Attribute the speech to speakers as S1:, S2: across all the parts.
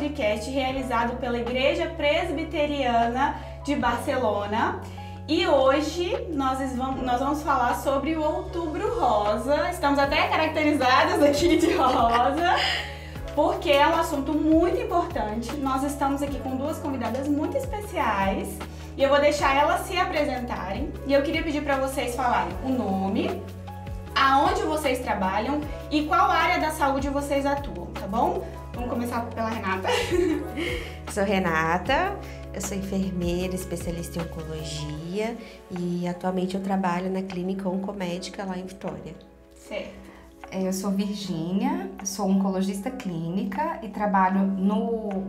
S1: podcast realizado pela Igreja Presbiteriana de Barcelona. E hoje nós vamos falar sobre o Outubro Rosa. Estamos até caracterizadas aqui de rosa, porque é um assunto muito importante. Nós estamos aqui com duas convidadas muito especiais e eu vou deixar elas se apresentarem. E eu queria pedir para vocês falarem o nome, aonde vocês trabalham e qual área da saúde vocês atuam, tá bom? Vamos começar pela Renata.
S2: Sou Renata, eu sou enfermeira, especialista em oncologia e atualmente eu trabalho na clínica oncomédica lá em Vitória.
S1: Certo.
S3: Eu sou Virgínia, sou oncologista clínica e trabalho no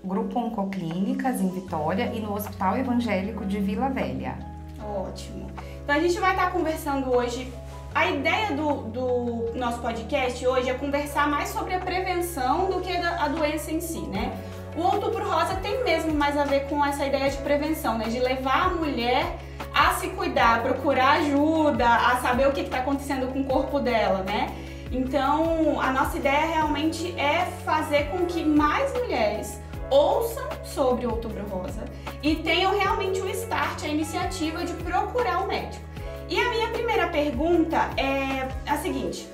S3: Grupo Oncoclínicas em Vitória e no Hospital Evangélico de Vila Velha.
S1: Ótimo. Então a gente vai estar conversando hoje. A ideia do nosso podcast hoje é conversar mais sobre a prevenção do que a doença em si, né? O Outubro Rosa tem mesmo mais a ver com essa ideia de prevenção, né? De levar a mulher a se cuidar, a procurar ajuda, a saber o que está acontecendo com o corpo dela, né? Então, a nossa ideia realmente é fazer com que mais mulheres ouçam sobre o Outubro Rosa e tenham realmente o start, a iniciativa de procurar o médico. E a minha primeira pergunta é a seguinte: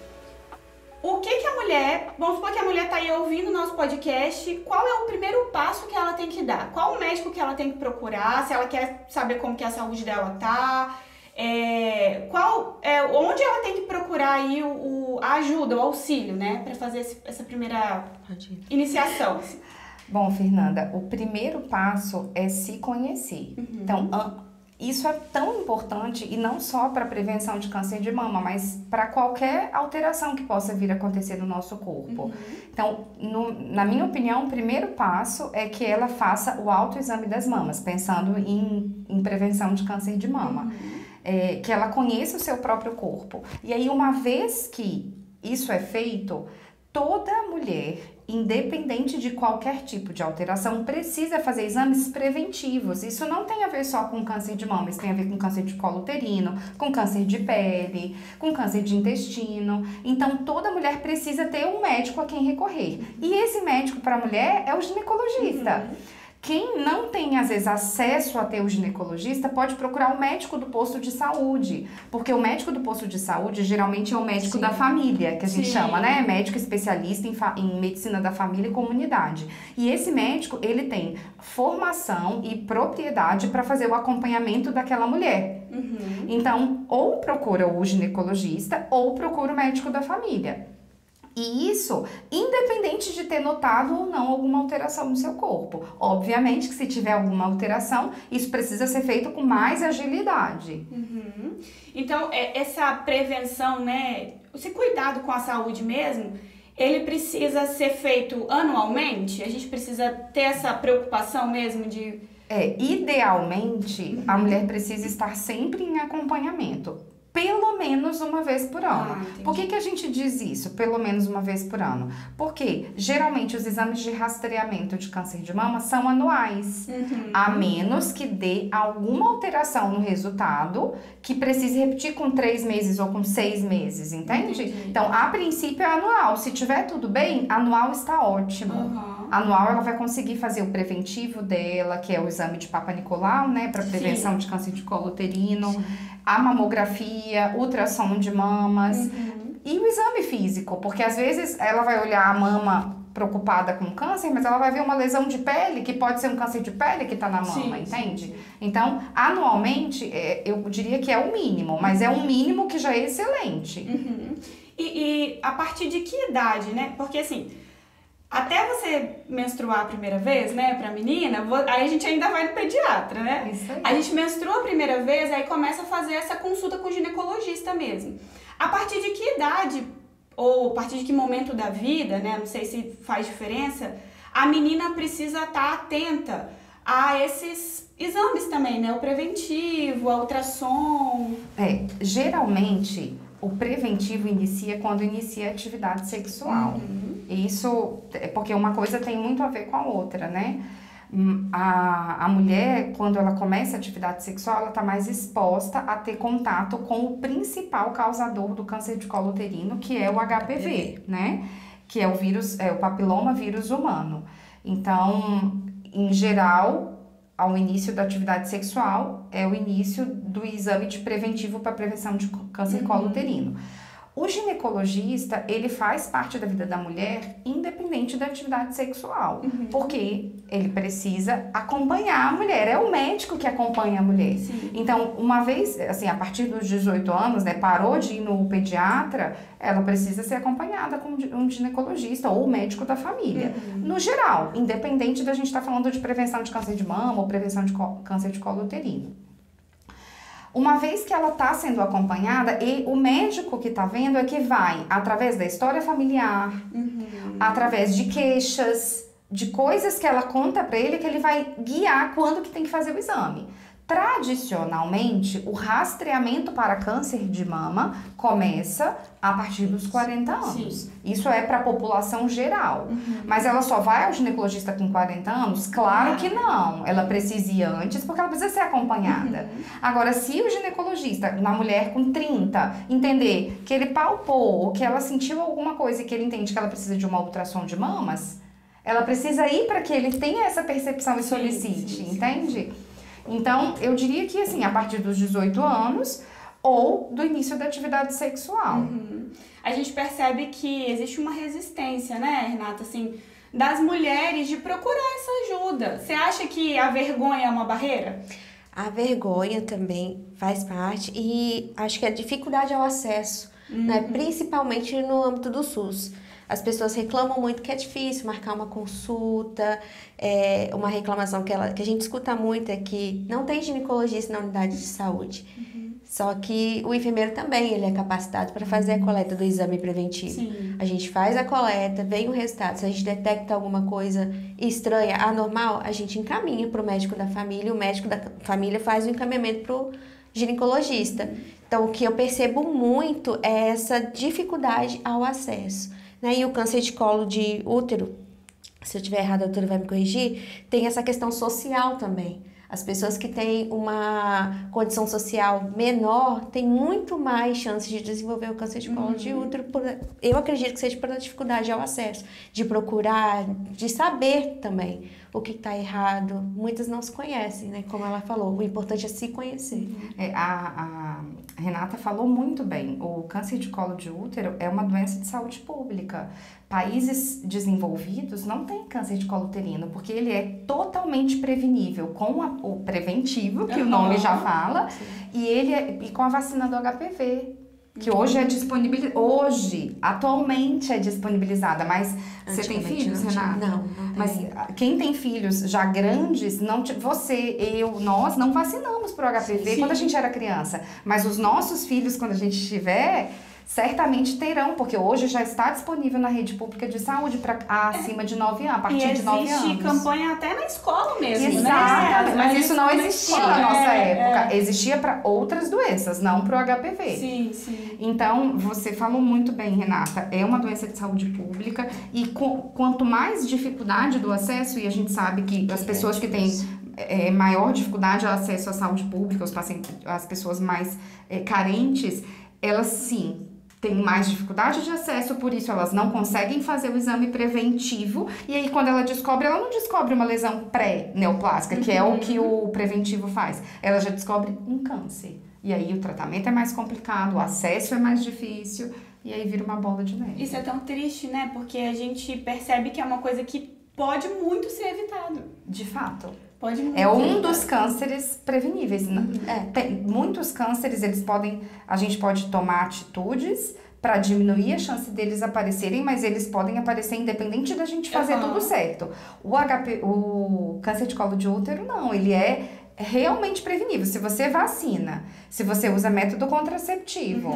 S1: o que a mulher, vamos supor que a mulher está aí ouvindo o nosso podcast, qual é o primeiro passo que ela tem que dar? Qual o médico que ela tem que procurar, se ela quer saber como que a saúde dela tá? Onde ela tem que procurar aí a ajuda, o auxílio, né? Para fazer essa primeira iniciação.
S3: Bom, Fernanda, o primeiro passo é se conhecer.
S1: Uhum.
S3: Então, isso é tão importante e não só para a prevenção de câncer de mama, mas para qualquer alteração que possa vir a acontecer no nosso corpo.
S1: Uhum.
S3: Então, na minha opinião, o primeiro passo é que ela faça o autoexame das mamas, pensando em prevenção de câncer de mama.
S1: Uhum.
S3: Que ela conheça o seu próprio corpo. E aí, uma vez que isso é feito, toda mulher, independente de qualquer tipo de alteração, precisa fazer exames preventivos. Isso não tem a ver só com câncer de mama, isso tem a ver com câncer de colo uterino, com câncer de pele, com câncer de intestino. Então, toda mulher precisa ter um médico a quem recorrer. E esse médico para a mulher é o ginecologista.
S1: Uhum.
S3: Quem não tem, às vezes, acesso a ter o ginecologista pode procurar o médico do posto de saúde, porque o médico do posto de saúde geralmente é o médico da família, que a gente chama, né? Médico especialista em medicina da família e comunidade. E esse médico, ele tem formação e propriedade para fazer o acompanhamento daquela mulher.
S1: Uhum.
S3: Então, ou procura o ginecologista ou procura o médico da família. E isso, independente de ter notado ou não alguma alteração no seu corpo. Obviamente que se tiver alguma alteração, isso precisa ser feito com mais agilidade.
S1: Uhum. Então, essa prevenção, né, esse cuidado com a saúde mesmo, ele precisa ser feito anualmente? A gente precisa ter essa preocupação mesmo de...
S3: Idealmente, a mulher precisa estar sempre em acompanhamento. Pelo menos uma vez por ano. Por que a gente diz isso? Pelo menos uma vez por ano? Porque geralmente os exames de rastreamento de câncer de mama são anuais.
S1: Uhum.
S3: A menos que dê alguma alteração no resultado que precise repetir com 3 meses ou com 6 meses, entende?
S1: Entendi.
S3: Então, a princípio é anual. Se tiver tudo bem, anual está ótimo.
S1: Uhum.
S3: Anual ela vai conseguir fazer o preventivo dela, que é o exame de Papa Nicolau, né? Para prevenção de câncer de colo uterino. Sim. A mamografia, ultrassom de mamas e o exame físico, porque às vezes ela vai olhar a mama preocupada com câncer, mas ela vai ver uma lesão de pele, que pode ser um câncer de pele que está na mama, entende? Sim. Então, anualmente, eu diria que é o mínimo, mas é um mínimo que já é excelente.
S1: Uhum. E a partir de que idade, né? Porque assim, até você menstruar a primeira vez, né, pra menina, aí a gente ainda vai no pediatra, né?
S3: Isso aí.
S1: A gente menstrua a primeira vez, aí começa a fazer essa consulta com o ginecologista mesmo. A partir de que idade, ou a partir de que momento da vida, né, não sei se faz diferença, a menina precisa estar atenta a esses exames também, né? O preventivo, a ultrassom.
S3: Geralmente, o preventivo inicia quando inicia a atividade sexual. Isso é porque uma coisa tem muito a ver com a outra, né? A mulher, quando ela começa a atividade sexual, ela está mais exposta a ter contato com o principal causador do câncer de colo uterino, que é o HPV, né? Que é o vírus, o papiloma vírus humano. Então, em geral, ao início da atividade sexual, é o início do exame de preventivo para prevenção de câncer de colo uterino. O ginecologista, ele faz parte da vida da mulher independente da atividade sexual, porque ele precisa acompanhar a mulher, é o médico que acompanha a mulher.
S1: Sim.
S3: Então, uma vez, assim, a partir dos 18 anos, né, parou de ir no pediatra, ela precisa ser acompanhada com um ginecologista ou médico da família. No geral, independente da gente estar falando de prevenção de câncer de mama ou prevenção de câncer de colo uterino. Uma vez que ela está sendo acompanhada, e o médico que está vendo é que vai, através da história familiar, através de queixas, de coisas que ela conta para ele, que ele vai guiar quando que tem que fazer o exame. Tradicionalmente, o rastreamento para câncer de mama começa a partir dos 40 anos.
S1: Sim.
S3: Isso é para a população geral. Mas ela só vai ao ginecologista com 40 anos? Claro que não. Ela precisa ir antes porque ela precisa ser acompanhada. Agora, se o ginecologista, na mulher com 30, entender que ele palpou ou que ela sentiu alguma coisa e que ele entende que ela precisa de uma ultrassom de mamas, ela precisa ir para que ele tenha essa percepção e solicite, entende? Então, eu diria que, assim, a partir dos 18 anos ou do início da atividade sexual.
S1: A gente percebe que existe uma resistência, né, Renata, assim, das mulheres de procurar essa ajuda. Você acha que a vergonha é uma barreira?
S2: A vergonha também faz parte e acho que a dificuldade ao acesso, né, principalmente no âmbito do SUS. As pessoas reclamam muito que é difícil marcar uma consulta, uma reclamação que a gente escuta muito é que não tem ginecologista na unidade de saúde. Só que o enfermeiro também, ele é capacitado para fazer a coleta do exame preventivo.
S1: Sim.
S2: A gente faz a coleta, vem o resultado. Se a gente detecta alguma coisa estranha, anormal, a gente encaminha para o médico da família, o médico da família faz o encaminhamento para o ginecologista. Então, o que eu percebo muito é essa dificuldade ao acesso. E o câncer de colo de útero, se eu estiver errada, a doutora vai me corrigir, tem essa questão social também. As pessoas que têm uma condição social menor têm muito mais chances de desenvolver o câncer de colo de útero. Eu acredito que seja pela dificuldade ao acesso, de procurar, de saber também o que está errado. Muitas não se conhecem, né? Como ela falou, o importante é se conhecer.
S3: A Renata falou muito bem. O câncer de colo de útero é uma doença de saúde pública. Países desenvolvidos não têm câncer de colo uterino, porque ele é totalmente prevenível com o preventivo, que o nome já fala, e com a vacina do HPV, que hoje é atualmente é disponibilizada, mas você tem filhos, Renata?
S2: Não.
S3: Mas quem tem filhos já grandes, nós não vacinamos pro HPV quando a gente era criança, mas os nossos filhos, quando a gente tiver, certamente terão, porque hoje já está disponível na rede pública de saúde para acima de 9 anos, a partir de 9 anos.
S1: E existe campanha até na escola mesmo,
S3: Exato,
S1: né?
S3: mas isso não existia na nossa época. Existia para outras doenças, não para o HPV.
S1: Sim.
S3: Então, você falou muito bem, Renata, é uma doença de saúde pública e quanto mais dificuldade do acesso, e a gente sabe que as pessoas que têm maior dificuldade ao acesso à saúde pública, as pessoas mais carentes, elas sim têm mais dificuldade de acesso, por isso elas não conseguem fazer o exame preventivo, e aí quando ela não descobre uma lesão pré-neoplásica, que é o que o preventivo faz, ela já descobre um câncer. E aí o tratamento é mais complicado, o acesso é mais difícil, e aí vira uma bola de neve.
S1: Isso é tão triste, né? Porque a gente percebe que é uma coisa que pode muito ser evitado.
S3: De fato.
S1: Pode muito
S3: É um
S1: ser
S3: dos cânceres preveníveis. Tem muitos cânceres, a gente pode tomar atitudes para diminuir a chance deles aparecerem, mas eles podem aparecer independente da gente fazer tudo certo. O câncer de colo de útero, não, ele é realmente prevenível. Se você vacina, se você usa método contraceptivo,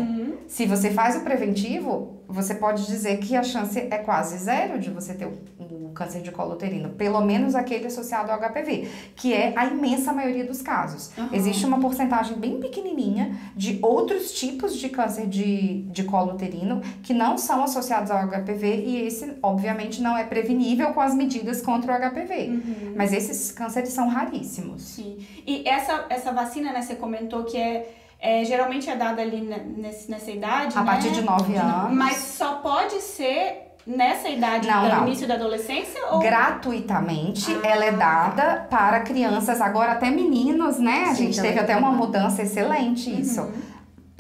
S3: se você faz o preventivo, você pode dizer que a chance é quase zero de você ter o câncer de colo uterino, pelo menos aquele associado ao HPV, que é a imensa maioria dos casos. Existe uma porcentagem bem pequenininha de outros tipos de câncer de colo uterino que não são associados ao HPV, e esse, obviamente, não é prevenível com as medidas contra o HPV. Mas esses cânceres são raríssimos.
S1: Sim. E essa vacina, né, você comentou que geralmente é dada ali nessa idade,
S3: a partir de 9 anos.
S1: Mas só pode ser nessa idade do início da adolescência? Ou...
S3: Gratuitamente, ela é dada para crianças, agora até meninos, né? A gente teve até uma mudança excelente isso.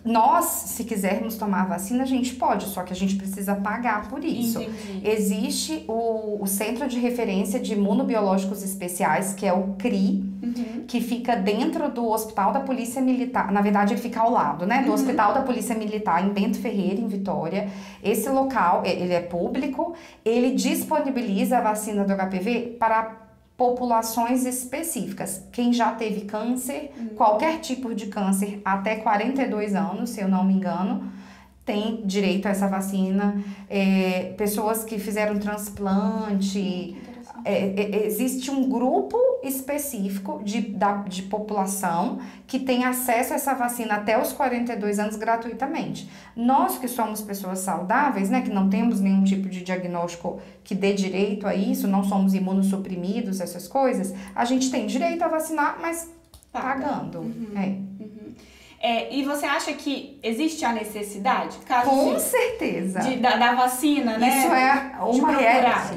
S3: Nós, se quisermos tomar a vacina, a gente pode, só que a gente precisa pagar por isso.
S1: Entendi.
S3: Existe o Centro de Referência de Imunobiológicos Especiais, que é o CRI, que fica dentro do Hospital da Polícia Militar. Na verdade, ele fica ao lado, né? Do Hospital da Polícia Militar, em Bento Ferreira, em Vitória. Esse local, ele é público, ele disponibiliza a vacina do HPV para populações específicas. Quem já teve câncer, qualquer tipo de câncer, até 42 anos, se eu não me engano, tem direito a essa vacina. Pessoas que fizeram transplante. Existe um grupo específico de população que tem acesso a essa vacina até os 42 anos gratuitamente. Nós que somos pessoas saudáveis, né, que não temos nenhum tipo de diagnóstico que dê direito a isso, não somos imunossuprimidos, essas coisas, a gente tem direito a vacinar, mas pagando.
S1: E você acha que existe a necessidade?
S3: Com certeza.
S1: Da vacina, né?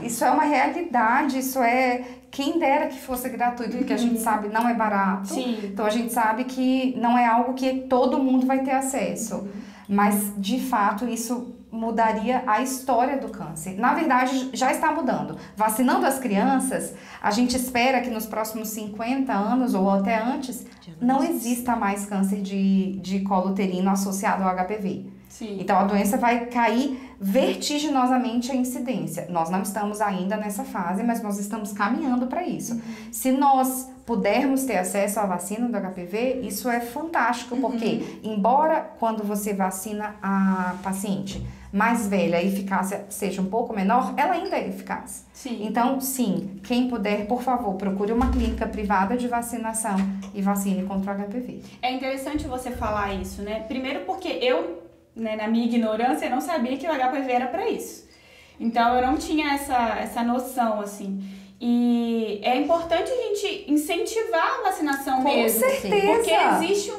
S3: Isso é uma realidade, isso é... Quem dera que fosse gratuito, porque a gente sabe não é barato.
S1: Sim.
S3: Então, a gente sabe que não é algo que todo mundo vai ter acesso. Mas, de fato, isso mudaria a história do câncer. Na verdade, já está mudando. Vacinando as crianças, a gente espera que nos próximos 50 anos, ou até antes, não exista mais câncer de colo uterino associado ao HPV.
S1: Sim.
S3: Então, a doença vai cair vertiginosamente a incidência. Nós não estamos ainda nessa fase, mas nós estamos caminhando para isso. Se nós pudermos ter acesso à vacina do HPV, isso é fantástico, porque embora quando você vacina a paciente mais velha, a eficácia seja um pouco menor, ela ainda é eficaz.
S1: Sim.
S3: Então, sim, quem puder, por favor, procure uma clínica privada de vacinação e vacine contra o HPV.
S1: É interessante você falar isso, né? Primeiro porque eu, né, na minha ignorância, não sabia que o HPV era para isso. Então, eu não tinha essa noção, assim. E é importante a gente incentivar a vacinação mesmo.
S3: Com certeza!
S1: Porque existe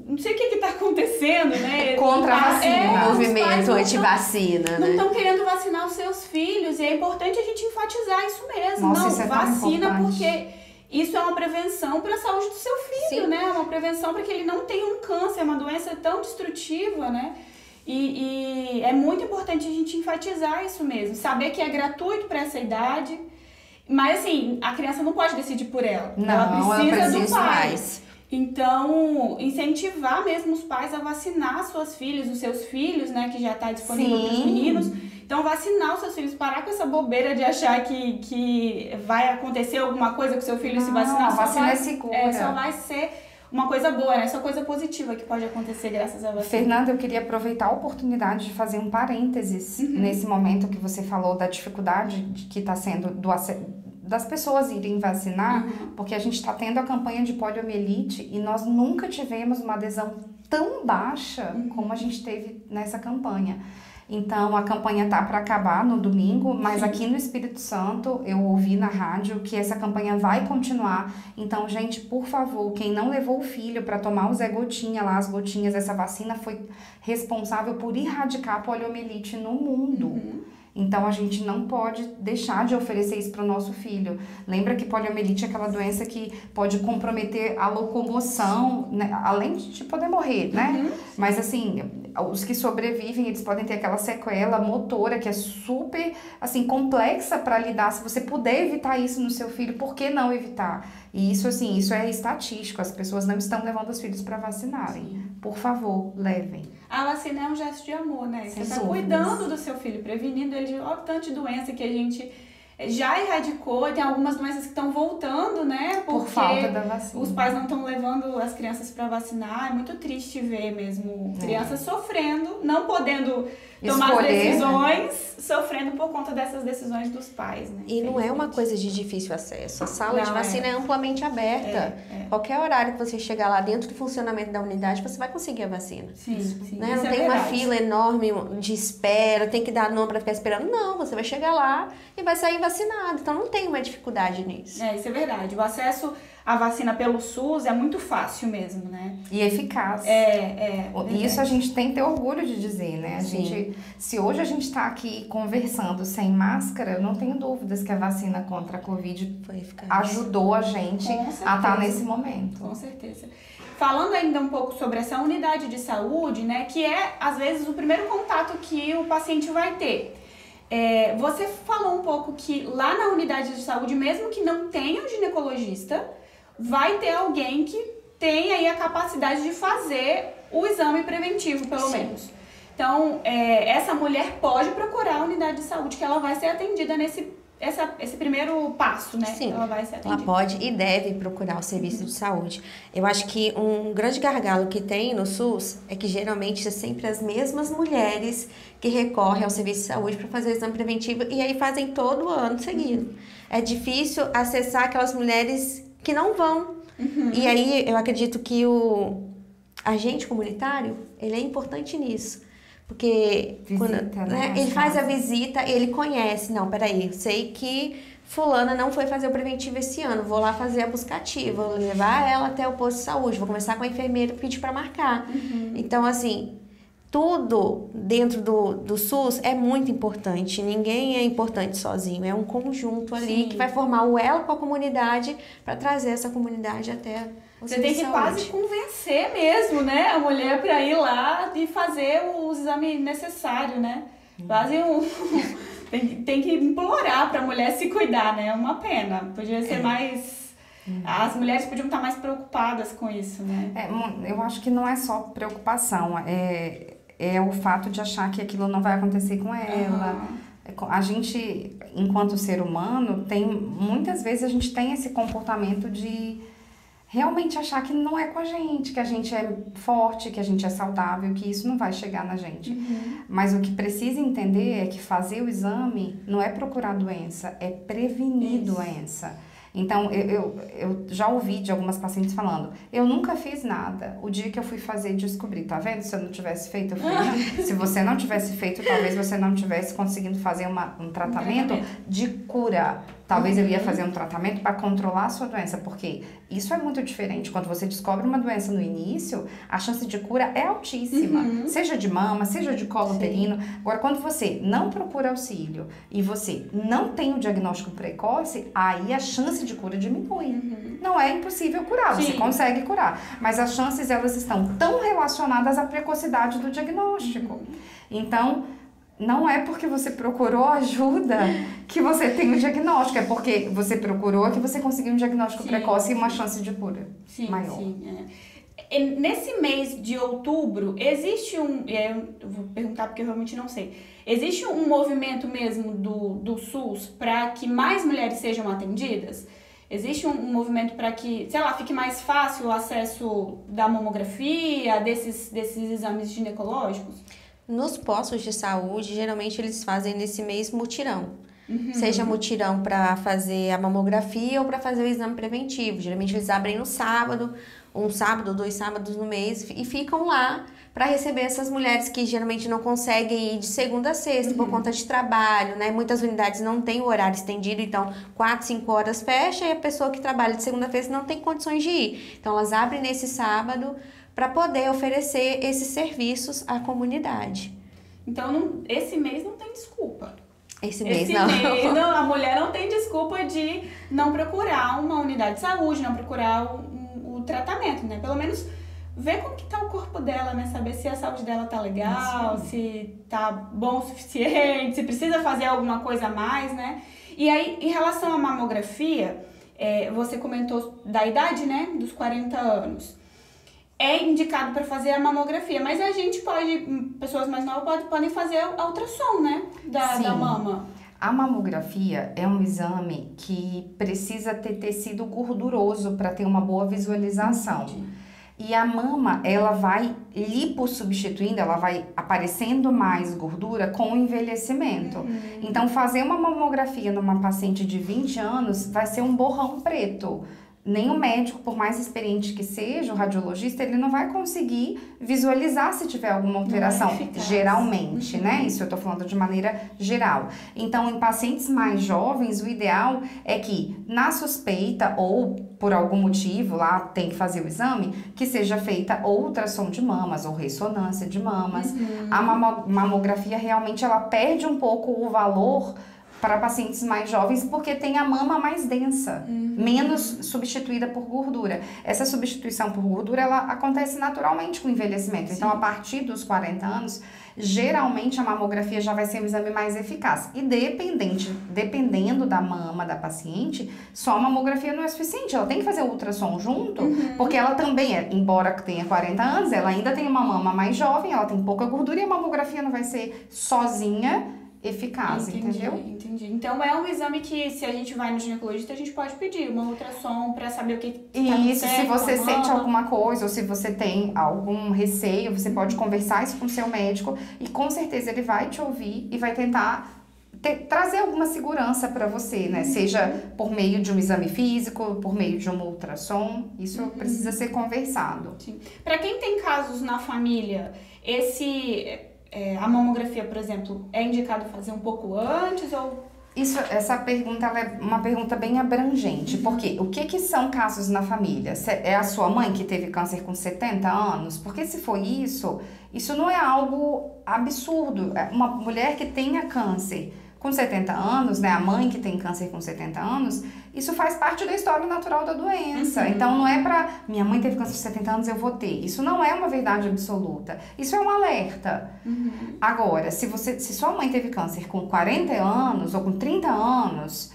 S1: não sei o que está acontecendo, né?
S3: Contra a vacina.
S2: Movimento anti-vacina,
S1: não
S2: né?
S1: estão querendo vacinar os seus filhos. E é importante a gente enfatizar isso mesmo.
S3: Nossa,
S1: não,
S3: isso é tão
S1: vacina
S3: importante.
S1: porque isso é uma prevenção para a saúde do seu filho, né? É uma prevenção para que ele não tenha um câncer, é uma doença tão destrutiva, né? E é muito importante a gente enfatizar isso mesmo. Saber que é gratuito para essa idade. Mas assim, a criança não pode decidir por ela.
S3: Não,
S1: ela precisa do pai.
S2: mais.
S1: Então, incentivar mesmo os pais a vacinar suas filhas, os seus filhos, né, que já está disponível para os meninos. Então, vacinar os seus filhos, parar com essa bobeira de achar que vai acontecer alguma coisa com o seu filho se vacinar.
S3: A vacina é segura.
S1: Só vai ser uma coisa boa, né? Só coisa positiva que pode acontecer graças à vacina.
S3: Fernanda, eu queria aproveitar a oportunidade de fazer um parênteses nesse momento que você falou da dificuldade que está sendo das pessoas irem vacinar, porque a gente está tendo a campanha de poliomielite e nós nunca tivemos uma adesão tão baixa como a gente teve nessa campanha. Então, a campanha tá para acabar no domingo, mas aqui no Espírito Santo, eu ouvi na rádio que essa campanha vai continuar. Então, gente, por favor, quem não levou o filho para tomar o Zé Gotinha lá, as gotinhas, essa vacina foi responsável por erradicar a poliomielite no mundo. Então, a gente não pode deixar de oferecer isso para o nosso filho. Lembra que poliomielite é aquela doença que pode comprometer a locomoção, né? Além de poder morrer, né? Mas, assim, os que sobrevivem, eles podem ter aquela sequela motora que é super, assim, complexa para lidar. Se você puder evitar isso no seu filho, por que não evitar? E isso, assim, isso é estatístico. As pessoas não estão levando os filhos para vacinarem. Por favor, levem.
S1: A vacina é um gesto de amor, né? Você está
S3: dúvidas.
S1: cuidando do seu filho, prevenindo ele de ó, tanto de doença que a gente já erradicou. E tem algumas doenças que estão voltando, né?
S3: Por falta da vacina.
S1: Os pais não estão levando as crianças para vacinar. É muito triste ver mesmo crianças sofrendo, não podendo tomar as decisões, sofrendo por conta dessas decisões dos pais, né?
S2: E não é uma coisa de difícil acesso. A sala de vacina é amplamente aberta. Qualquer horário que você chegar lá dentro do funcionamento da unidade, você vai conseguir a vacina.
S1: Sim.
S2: Né? Não tem uma fila enorme de espera, tem que dar nome para ficar esperando. Não, você vai chegar lá e vai sair vacinado. vacinado, então não tem uma dificuldade nisso.
S1: Isso é verdade. O acesso à vacina pelo SUS é muito fácil mesmo, né?
S3: E eficaz. E isso a gente tem que ter orgulho de dizer, né? Se hoje a gente está aqui conversando sem máscara, eu não tenho dúvidas que a vacina contra a Covid ajudou a gente a estar nesse momento.
S1: Com certeza. Falando ainda um pouco sobre essa unidade de saúde, né? Que é, às vezes, o primeiro contato que o paciente vai ter. Você falou um pouco que lá na unidade de saúde, mesmo que não tenha um ginecologista, vai ter alguém que tem aí a capacidade de fazer o exame preventivo, pelo menos. Então, essa mulher pode procurar a unidade de saúde, que ela vai ser atendida esse primeiro passo, né?
S2: Sim,
S1: ela vai ser atendida.
S2: Ela pode e deve procurar o serviço de saúde. Eu acho que um grande gargalo que tem no SUS é que geralmente é sempre as mesmas mulheres que recorrem ao serviço de saúde para fazer o exame preventivo e aí fazem todo ano seguido. É difícil acessar aquelas mulheres que não vão. E aí eu acredito que o agente comunitário, ele é importante nisso. Porque ele faz a visita, ele conhece. Não, peraí, eu sei que fulana não foi fazer o preventivo esse ano, vou lá fazer a buscativa, vou levar ela até o posto de saúde, vou conversar com a enfermeira, pedir para marcar. Então, assim, tudo dentro do SUS é muito importante. Ninguém é importante sozinho, é um conjunto ali que vai formar o elo com a comunidade para trazer essa comunidade até
S1: você tem que quase convencer mesmo, né, a mulher para ir lá e fazer o exame necessário, né? Quase tem que implorar para a mulher se cuidar, né? É uma pena. Podia ser mais... As mulheres podiam estar mais preocupadas com isso, né?
S3: Eu acho que não é só preocupação, é o fato de achar que aquilo não vai acontecer com ela. A gente, enquanto ser humano, muitas vezes a gente tem esse comportamento de realmente achar que não é com a gente, que a gente é forte, que a gente é saudável, que isso não vai chegar na gente. Mas o que precisa entender é que fazer o exame não é procurar doença, é prevenir doença. Então, eu já ouvi de algumas pacientes falando, eu nunca fiz nada. O dia que eu fui fazer, descobri, tá vendo? Se eu não tivesse feito, eu fui. Se você não tivesse feito, talvez você não tivesse conseguindo fazer um tratamento de cura. Talvez eu ia fazer um tratamento para controlar a sua doença, porque isso é muito diferente. Quando você descobre uma doença no início, a chance de cura é altíssima. Seja de mama, seja de colo uterino. Agora, quando você não procura auxílio e você não tem o diagnóstico precoce, aí a chance de cura diminui. Não é impossível curar, você consegue curar. Mas as chances, elas estão tão relacionadas à precocidade do diagnóstico. Então, não é porque você procurou ajuda que você tem um diagnóstico, é porque você procurou que você conseguiu um diagnóstico precoce e uma chance de cura maior.
S1: Nesse mês de outubro, existe eu vou perguntar porque eu realmente não sei, existe um movimento mesmo do SUS para que mais mulheres sejam atendidas? Existe um movimento para que, sei lá, fique mais fácil o acesso da mamografia, desses exames ginecológicos?
S2: Nos postos de saúde, geralmente eles fazem nesse mês mutirão. Seja mutirão para fazer a mamografia ou para fazer o exame preventivo. Geralmente eles abrem no sábado, um sábado, 2 sábados no mês e ficam lá para receber essas mulheres que geralmente não conseguem ir de segunda a sexta por conta de trabalho, né? Muitas unidades não têm o horário estendido, então 4, 5 horas fecha e a pessoa que trabalha de segunda a sexta não tem condições de ir. Então elas abrem nesse sábado para poder oferecer esses serviços à comunidade.
S1: Então, esse mês não tem desculpa.
S2: Esse mês não.
S1: A mulher não tem desculpa de não procurar uma unidade de saúde, não procurar o tratamento, né? Pelo menos ver como que tá o corpo dela, né? Saber se a saúde dela tá legal, se tá bom o suficiente, se precisa fazer alguma coisa a mais, né? E aí, em relação à mamografia, você comentou da idade, né? Dos 40 anos. É indicado para fazer a mamografia, mas a gente pessoas mais novas podem fazer a ultrassom, né, da mama.
S3: A mamografia é um exame que precisa ter tecido gorduroso para ter uma boa visualização. E a mama, ela vai lipossubstituindo, ela vai aparecendo mais gordura com o envelhecimento. Então, fazer uma mamografia numa paciente de 20 anos vai ser um borrão preto. nem o médico, por mais experiente que seja, o radiologista, ele não vai conseguir visualizar se tiver alguma alteração, geralmente, né? Isso eu tô falando de maneira geral. Então, em pacientes mais jovens, o ideal é que, na suspeita ou por algum motivo, lá tem que fazer o exame, que seja feita ou ultrassom de mamas ou ressonância de mamas. A mamografia, realmente, ela perde um pouco o valor para pacientes mais jovens, porque tem a mama mais densa, menos substituída por gordura. Essa substituição por gordura, ela acontece naturalmente com o envelhecimento. Sim. Então, a partir dos 40 anos, geralmente a mamografia já vai ser um exame mais eficaz. E dependendo da mama da paciente, só a mamografia não é suficiente. Ela tem que fazer o ultrassom junto, porque ela também, embora tenha 40 anos, ela ainda tem uma mama mais jovem, ela tem pouca gordura e a mamografia não vai ser sozinha eficaz, entendeu?
S1: Entendi. Então é um exame que, se a gente vai no ginecologista, a gente pode pedir uma ultrassom para saber o que tá
S3: isso, se você sente alguma coisa ou se você tem algum receio, você pode conversar isso com o seu médico e com certeza ele vai te ouvir e vai tentar trazer alguma segurança para você, né? Seja por meio de um exame físico, por meio de uma ultrassom, isso precisa ser conversado.
S1: Sim. Para quem tem casos na família, a mamografia, por exemplo, é indicado fazer um pouco antes ou...
S3: Essa pergunta ela é uma pergunta bem abrangente, porque o que são casos na família? É a sua mãe que teve câncer com 70 anos? Porque se for isso não é algo absurdo. Uma mulher que tenha câncer com 70 anos, né, a mãe que tem câncer com 70 anos, isso faz parte da história natural da doença. Então, não é pra, minha mãe teve câncer com 70 anos, eu vou ter. Isso não é uma verdade absoluta. Isso é um alerta. Agora, se sua mãe teve câncer com 40 anos ou com 30 anos,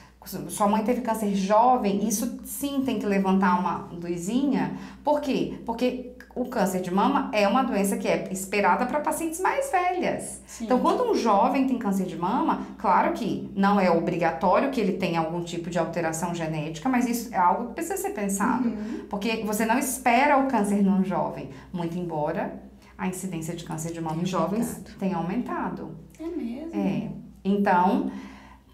S3: sua mãe teve câncer jovem, isso sim tem que levantar uma luzinha. Por quê? Porque o câncer de mama é uma doença que é esperada para pacientes mais velhas. Sim. Então, quando um jovem tem câncer de mama, claro que não é obrigatório que ele tenha algum tipo de alteração genética, mas isso é algo que precisa ser pensado. Porque você não espera o câncer num jovem, muito embora a incidência de câncer de mama em jovens tenha aumentado.
S1: É mesmo?
S3: É. Então,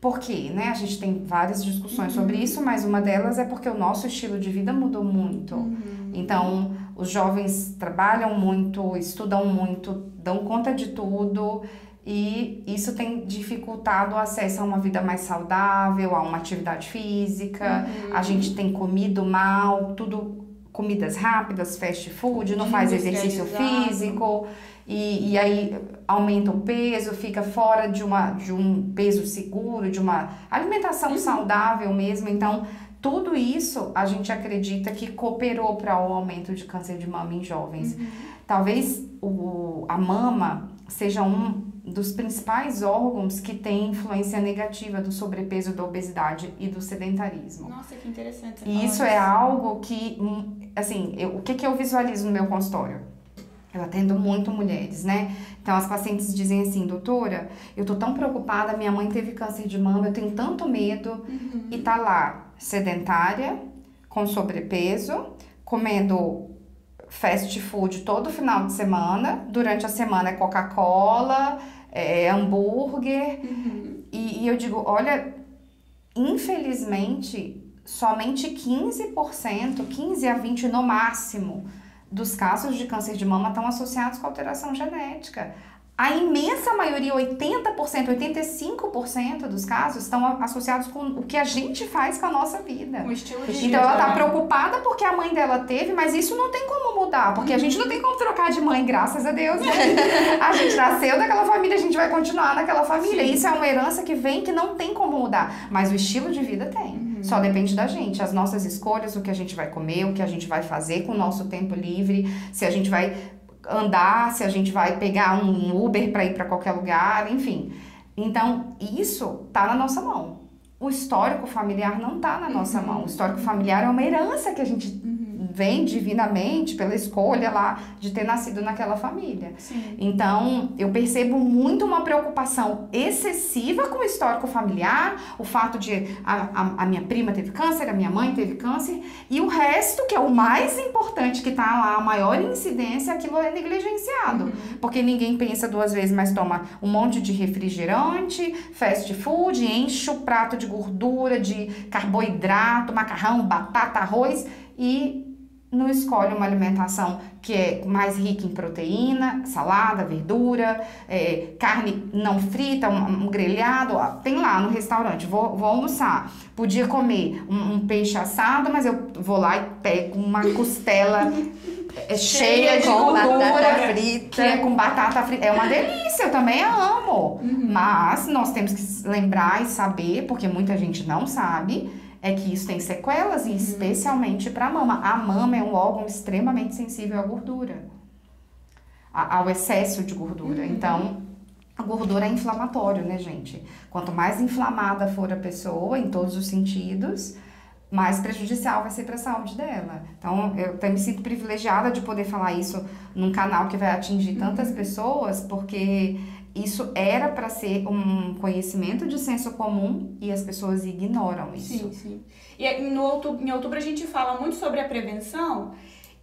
S3: por quê? Né? A gente tem várias discussões sobre isso, mas uma delas é porque o nosso estilo de vida mudou muito. Então, os jovens trabalham muito, estudam muito, dão conta de tudo e isso tem dificultado o acesso a uma vida mais saudável, a uma atividade física. A gente tem comido mal, tudo comidas rápidas, fast food, não faz exercício físico e aí aumenta o peso, fica fora de um peso seguro, de uma alimentação saudável mesmo. Então, tudo isso a gente acredita que cooperou para o aumento de câncer de mama em jovens. Talvez a mama seja um dos principais órgãos que tem influência negativa do sobrepeso, da obesidade e do sedentarismo.
S1: Nossa, que interessante.
S3: E isso é algo que, assim, o que eu visualizo no meu consultório? Eu atendo muito mulheres, né? Então, as pacientes dizem assim, doutora, eu tô tão preocupada, minha mãe teve câncer de mama, eu tenho tanto medo, e tá lá, sedentária, com sobrepeso, comendo fast food todo final de semana, durante a semana é Coca-Cola, é hambúrguer, e eu digo, olha, infelizmente, somente 15%, 15 a 20% no máximo, dos casos de câncer de mama estão associados com alteração genética. A imensa maioria, 80%, 85% dos casos estão associados com o que a gente faz com a nossa vida.
S1: O estilo de vida.
S3: Então ela tá preocupada porque a mãe dela teve, mas isso não tem como mudar, porque a gente não tem como trocar de mãe, graças a Deus, né? A gente nasceu daquela família, a gente vai continuar naquela família. Isso é uma herança que vem que não tem como mudar, mas o estilo de vida tem. Só depende da gente, as nossas escolhas, o que a gente vai comer, o que a gente vai fazer com o nosso tempo livre, se a gente vai andar, se a gente vai pegar um Uber para ir para qualquer lugar, enfim. Então, isso tá na nossa mão. O histórico familiar não tá na nossa mão. O histórico familiar é uma herança que a gente vem divinamente pela escolha lá de ter nascido naquela família.
S1: Sim.
S3: Então, eu percebo muito uma preocupação excessiva com o histórico familiar, o fato de a minha prima teve câncer, a minha mãe teve câncer, e o resto, que é o mais importante, que tá lá, a maior incidência, aquilo é negligenciado. Porque ninguém pensa duas vezes, mas toma um monte de refrigerante, fast food, enche o prato de gordura, de carboidrato, macarrão, batata, arroz, e não escolhe uma alimentação que é mais rica em proteína, salada, verdura, carne não frita, um grelhado. Tem lá no restaurante, vou almoçar. Podia comer um peixe assado, mas eu vou lá e pego uma costela cheia de gordura frita. Que é com batata frita. É uma delícia, eu também amo. Mas nós temos que lembrar e saber, porque muita gente não sabe, é que isso tem sequelas, e especialmente para a mama. A mama é um órgão extremamente sensível à gordura, ao excesso de gordura. Então, a gordura é inflamatório, né, gente? Quanto mais inflamada for a pessoa, em todos os sentidos, mais prejudicial vai ser para a saúde dela. Então, eu até me sinto privilegiada de poder falar isso num canal que vai atingir tantas pessoas, porque isso era para ser um conhecimento de senso comum e as pessoas ignoram isso.
S1: Sim, sim. E em outubro a gente fala muito sobre a prevenção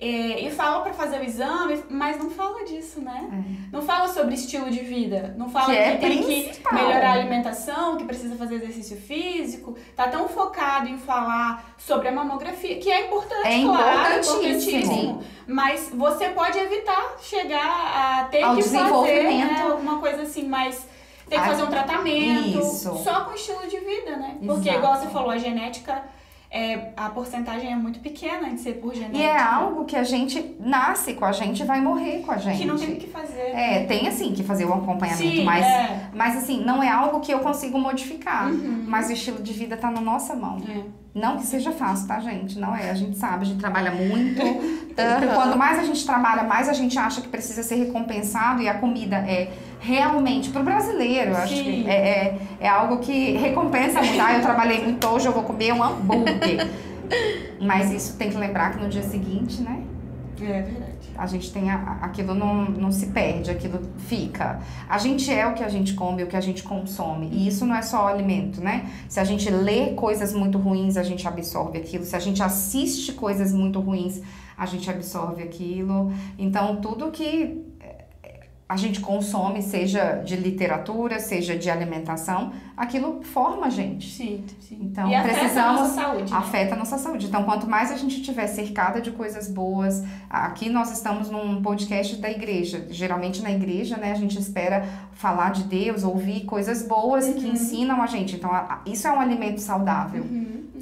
S1: e fala para fazer o exame, mas não fala disso, né? Não fala sobre estilo de vida, não fala que tem que melhorar a alimentação, que precisa fazer exercício físico. Tá tão focado em falar sobre a mamografia, que é importante, claro, importantíssimo. Mas você pode evitar chegar a ter que fazer, né, alguma coisa assim, mas tem que fazer um tratamento só com estilo de vida, né? Porque, igual você falou, a genética, a porcentagem é muito pequena de ser por genética.
S3: E é algo que a gente nasce com a gente e vai morrer com a gente.
S1: Que não tem o que fazer.
S3: Tem assim que fazer o acompanhamento, mas assim, não é algo que eu consigo modificar. Mas o estilo de vida tá na nossa mão. Não que seja fácil, tá, gente? Não é, a gente sabe, a gente trabalha muito. Quanto mais a gente trabalha, mais a gente acha que precisa ser recompensado, e a comida é realmente, pro brasileiro, eu acho que é algo que recompensa muito. Eu trabalhei muito hoje, eu vou comer um hambúrguer. Mas isso tem que lembrar que no dia seguinte, né?
S1: É verdade.
S3: A gente tem aquilo não se perde, aquilo fica. A gente é o que a gente come, o que a gente consome. E isso não é só alimento, né? Se a gente lê coisas muito ruins, a gente absorve aquilo. Se a gente assiste coisas muito ruins, a gente absorve aquilo. Então, tudo que a gente consome, seja de literatura, seja de alimentação, aquilo forma a gente.
S1: Sim.
S3: Então,
S1: e afeta a nossa saúde.
S3: Afeta a nossa saúde. Então, quanto mais a gente estiver cercada de coisas boas, aqui nós estamos num podcast da igreja. Geralmente na igreja, né, a gente espera falar de Deus, ouvir coisas boas que ensinam a gente. Então, isso é um alimento saudável.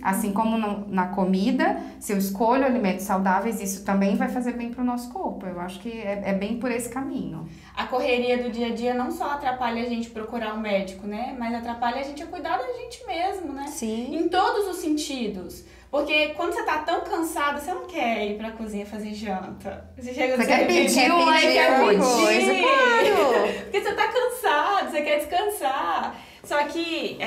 S3: Assim como na comida, se eu escolho alimentos saudáveis, isso também vai fazer bem para o nosso corpo. Eu acho que é bem por esse caminho.
S1: A correria do dia a dia não só atrapalha a gente procurar um médico, né? Mas atrapalha a gente a cuidar da gente mesmo, né?
S2: Sim.
S1: Em todos os sentidos. Porque quando você tá tão cansado, você não quer ir pra cozinha fazer janta. Você chega no
S3: quer pedir
S2: uma coisa, claro.
S1: Porque você tá cansado, você quer descansar. Só que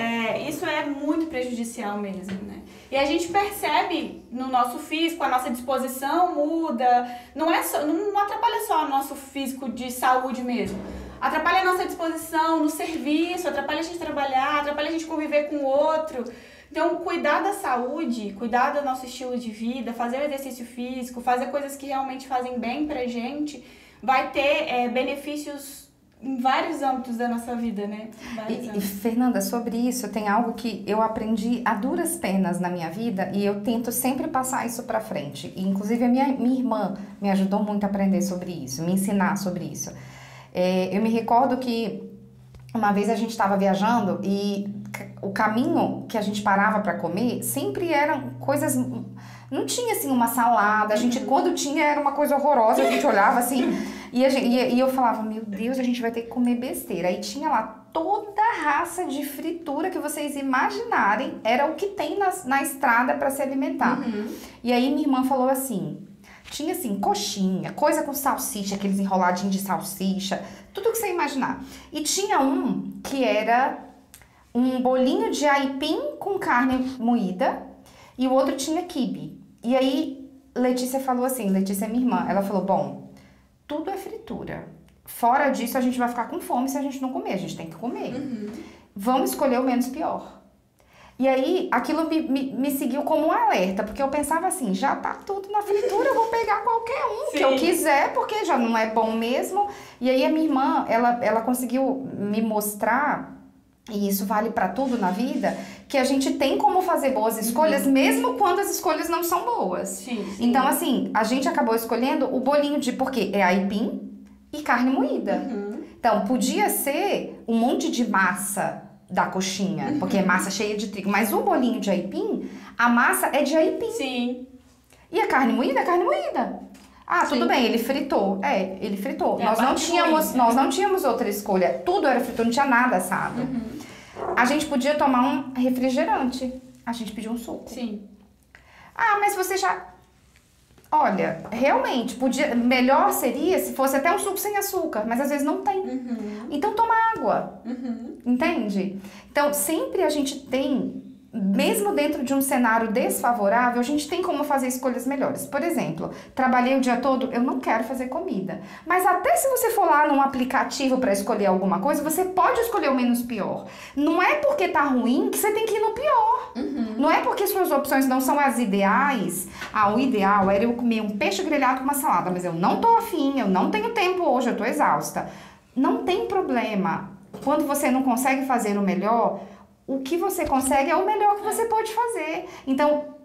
S1: isso é muito prejudicial mesmo, né? E a gente percebe no nosso físico, a nossa disposição muda. Não atrapalha só o nosso físico de saúde mesmo. Atrapalha a nossa disposição no serviço, atrapalha a gente trabalhar, atrapalha a gente conviver com o outro. Então, cuidar da saúde, cuidar do nosso estilo de vida, fazer o exercício físico, fazer coisas que realmente fazem bem pra gente, vai ter benefícios em vários âmbitos da nossa vida, né?
S3: E Fernanda, sobre isso, tem algo que eu aprendi a duras penas na minha vida e eu tento sempre passar isso pra frente. E, inclusive, a minha irmã me ajudou muito a aprender sobre isso, me ensinar sobre isso. Eu me recordo que uma vez a gente estava viajando e o caminho que a gente parava para comer sempre eram coisas... Não tinha, assim, uma salada. A gente, quando tinha, era uma coisa horrorosa. A gente olhava, assim... E eu falava, meu Deus, a gente vai ter que comer besteira. Aí tinha lá toda a raça de fritura que vocês imaginarem. Era o que tem na estrada para se alimentar. E aí minha irmã falou assim... Tinha, assim, coxinha, coisa com salsicha, aqueles enroladinhos de salsicha. Tudo que você imaginar. E tinha um que era um bolinho de aipim com carne moída. E o outro tinha quibe. E aí, Letícia falou assim, Letícia é minha irmã, ela falou, bom, tudo é fritura. Fora disso, a gente vai ficar com fome se a gente não comer, a gente tem que comer. Vamos escolher o menos pior. E aí, aquilo me seguiu como um alerta, porque eu pensava assim, já tá tudo na fritura, eu vou pegar qualquer um que eu quiser, porque já não é bom mesmo. E aí, a minha irmã, ela conseguiu me mostrar, e isso vale pra tudo na vida, que a gente tem como fazer boas escolhas, mesmo quando as escolhas não são boas.
S1: Sim.
S3: Então, assim, a gente acabou escolhendo o bolinho de, porque é aipim e carne moída. Então, podia ser um monte de massa da coxinha, porque é massa cheia de trigo. Mas o bolinho de aipim, a massa é de aipim.
S1: Sim.
S3: E a carne moída é carne moída. Ah, tudo bem, ele fritou. Ele fritou.
S1: É,
S3: Nós não tínhamos outra escolha. Tudo era frito, não tinha nada assado. A gente podia tomar um refrigerante. A gente pediu um suco.
S1: Sim.
S3: Ah, mas você já... Olha, realmente, melhor seria se fosse até um suco sem açúcar, mas às vezes não tem. Então toma água, entende? Então sempre a gente tem, mesmo dentro de um cenário desfavorável, a gente tem como fazer escolhas melhores. Por exemplo, trabalhei o dia todo, eu não quero fazer comida. Mas até se você for lá num aplicativo para escolher alguma coisa, você pode escolher o menos pior. Não é porque tá ruim que você tem que ir no pior. Não é porque suas opções não são as ideais. Ah, o ideal era eu comer um peixe grelhado com uma salada, mas eu não tô afim, eu não tenho tempo hoje, eu tô exausta. Não tem problema. Quando você não consegue fazer o melhor, o que você consegue é o melhor que você pode fazer. Então,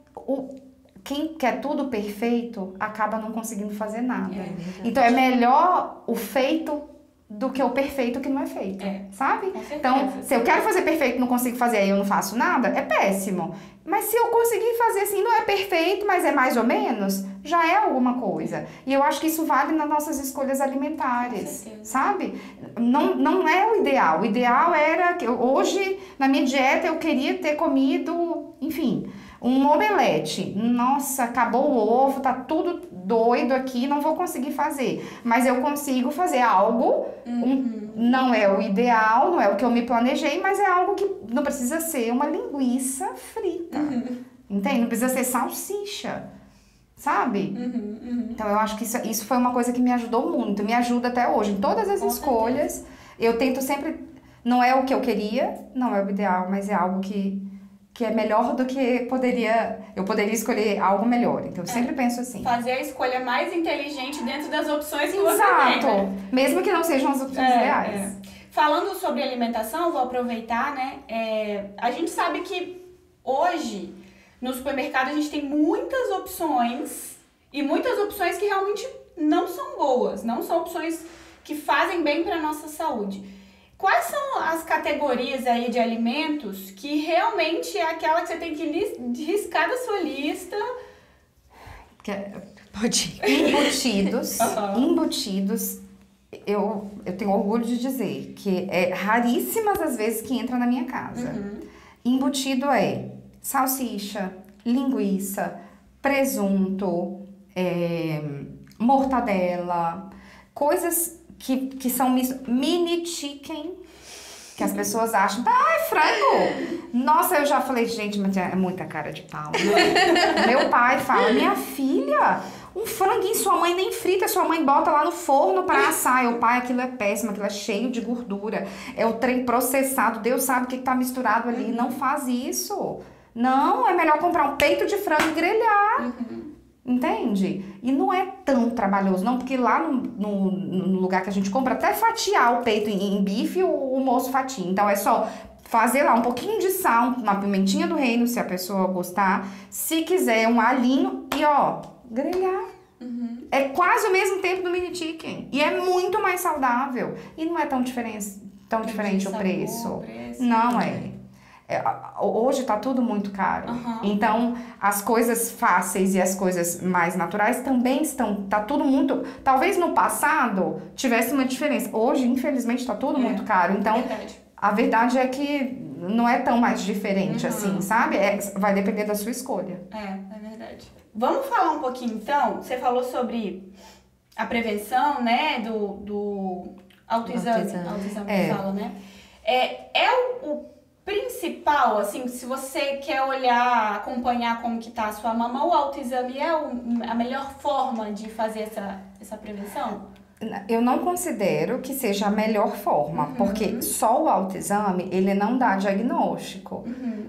S3: quem quer tudo perfeito, acaba não conseguindo fazer nada. Então, é melhor o feito do que o perfeito que não é feito, sabe? Então, se eu quero fazer perfeito e não consigo fazer, aí eu não faço nada, é péssimo. Mas se eu conseguir fazer assim, não é perfeito, mas é mais ou menos, já é alguma coisa. E eu acho que isso vale nas nossas escolhas alimentares, sabe? Não é o ideal. O ideal era que hoje, na minha dieta, eu queria ter comido, enfim, um omelete. Nossa, acabou o ovo, tá tudo doido aqui, não vou conseguir fazer. Mas eu consigo fazer algo, não é o ideal, não é o que eu me planejei, mas é algo que não precisa ser uma linguiça frita. Entende? Não precisa ser salsicha, sabe? Então eu acho que isso foi uma coisa que me ajudou muito, me ajuda até hoje. Em todas as escolhas, eu tento sempre... Não é o que eu queria, não é o ideal, mas é algo que é melhor do que eu poderia escolher algo melhor. Então, eu sempre penso assim.
S1: Fazer a escolha mais inteligente dentro das opções que você
S3: tem,
S1: tem, né?
S3: Mesmo que não sejam as opções reais.
S1: Falando sobre alimentação, vou aproveitar, né? A gente sabe que hoje, no supermercado, a gente tem muitas opções e muitas opções que realmente não são boas, não são opções que fazem bem para a nossa saúde. Quais são as categorias aí de alimentos que realmente é aquela que você tem que riscar da sua lista?
S3: Pode ir. Embutidos, eu tenho orgulho de dizer que é raríssimas as vezes que entra na minha casa. Embutido é salsicha, linguiça, presunto, mortadela, coisas que são mini chicken, que as pessoas acham, é frango. Nossa, eu já falei, gente, mas é muita cara de pau. Meu pai fala, minha filha, um franguinho sua mãe nem frita, sua mãe bota lá no forno pra assar. Eu, pai, aquilo é péssimo, aquilo é cheio de gordura, é o trem processado, Deus sabe o que tá misturado ali, não faz isso. Não, é melhor comprar um peito de frango e grelhar. Entende? E não é tão trabalhoso, não, porque lá no lugar que a gente compra, até fatiar o peito em bife, o moço fatia. Então é só fazer lá um pouquinho de sal, uma pimentinha do reino, se a pessoa gostar. Se quiser, um alhinho e grelhar. É quase o mesmo tempo do mini chicken. E é muito mais saudável. E não é tão diferente o preço. Não é. Hoje tá tudo muito caro. Então, as coisas fáceis e as coisas mais naturais também tá tudo muito... Talvez no passado tivesse uma diferença. Hoje, infelizmente, tá tudo muito caro. Então, a verdade é que não é tão mais diferente assim, sabe? Vai depender da sua escolha.
S1: É verdade. Vamos falar um pouquinho, então. Você falou sobre a prevenção, né? Do autoexame que fala, né? principal, assim, se você quer olhar, acompanhar como que tá a sua mama, o autoexame é a melhor forma de fazer essa prevenção?
S3: Eu não considero que seja a melhor forma, porque só o autoexame, ele não dá diagnóstico.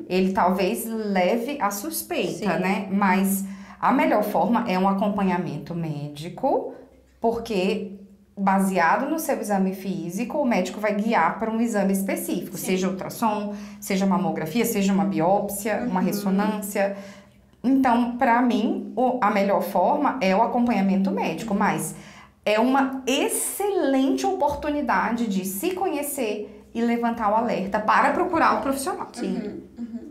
S3: Ele talvez leve a suspeita,
S2: Sim.
S3: né? Mas a melhor forma é um acompanhamento médico, porque baseado no seu exame físico, o médico vai guiar para um exame específico, seja ultrassom, seja mamografia, seja uma biópsia, uma ressonância. Então, para mim, a melhor forma é o acompanhamento médico, mas é uma excelente oportunidade de se conhecer e levantar o alerta para procurar o profissional.
S2: Sim.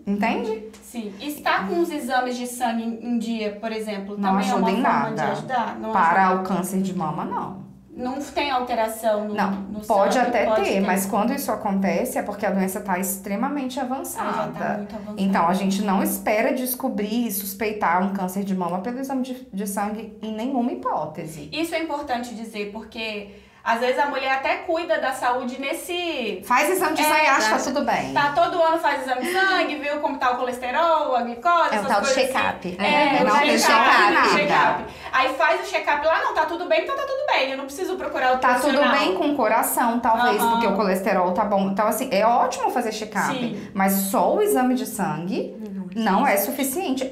S3: Entende?
S1: Sim. Estar com os exames de sangue em dia, por exemplo,
S3: Não
S1: também é uma
S3: ajuda em
S1: forma de
S3: nada.
S1: ajudar? Não
S3: Para
S1: ajuda?
S3: o câncer de mama, não.
S1: Não tem alteração no
S3: Não,
S1: sangue?
S3: pode até ter, mas quando isso acontece é porque a doença está extremamente
S1: Já
S3: avançada.
S1: tá muito avançado.
S3: Então, a gente não espera descobrir e suspeitar um câncer de mama pelo exame de sangue em nenhuma hipótese.
S1: Isso é importante dizer, porque às vezes a mulher até cuida da saúde nesse...
S3: Faz exame de sangue e acha que tá tudo bem.
S1: Tá, todo ano faz exame de sangue, viu como tá o colesterol, a glicose,
S2: É o
S1: essas
S2: tal do
S1: coisas
S2: check-up.
S1: assim. É,
S3: não
S1: o
S3: tem
S1: check-up.
S3: check-up.
S1: Aí faz o check-up lá, não, tá tudo bem, então tá tudo bem, eu não preciso procurar o
S3: Tá tudo
S1: profissional.
S3: bem com o coração, talvez, porque o colesterol tá bom. Então, assim, é ótimo fazer check-up,
S1: Sim.
S3: mas só o exame de sangue não é suficiente.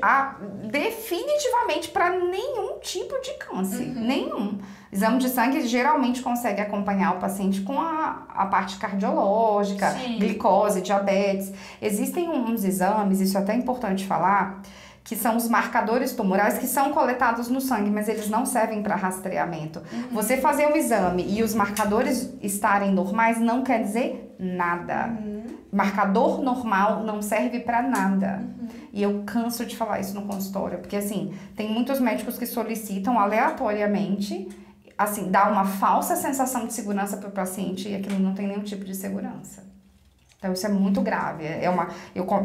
S3: Definitivamente para nenhum tipo de câncer. Nenhum. Exame de sangue geralmente consegue acompanhar o paciente com a parte cardiológica,
S1: Sim.
S3: glicose, diabetes. Existem uns exames, isso é até importante falar, que são os marcadores tumorais que são coletados no sangue, mas eles não servem para rastreamento. Você fazer um exame e os marcadores estarem normais não quer dizer nada. Marcador normal não serve para nada. E eu canso de falar isso no consultório, porque assim, tem muitos médicos que solicitam aleatoriamente, assim, dá uma falsa sensação de segurança para o paciente e aquilo não tem nenhum tipo de segurança. Então, isso é muito grave.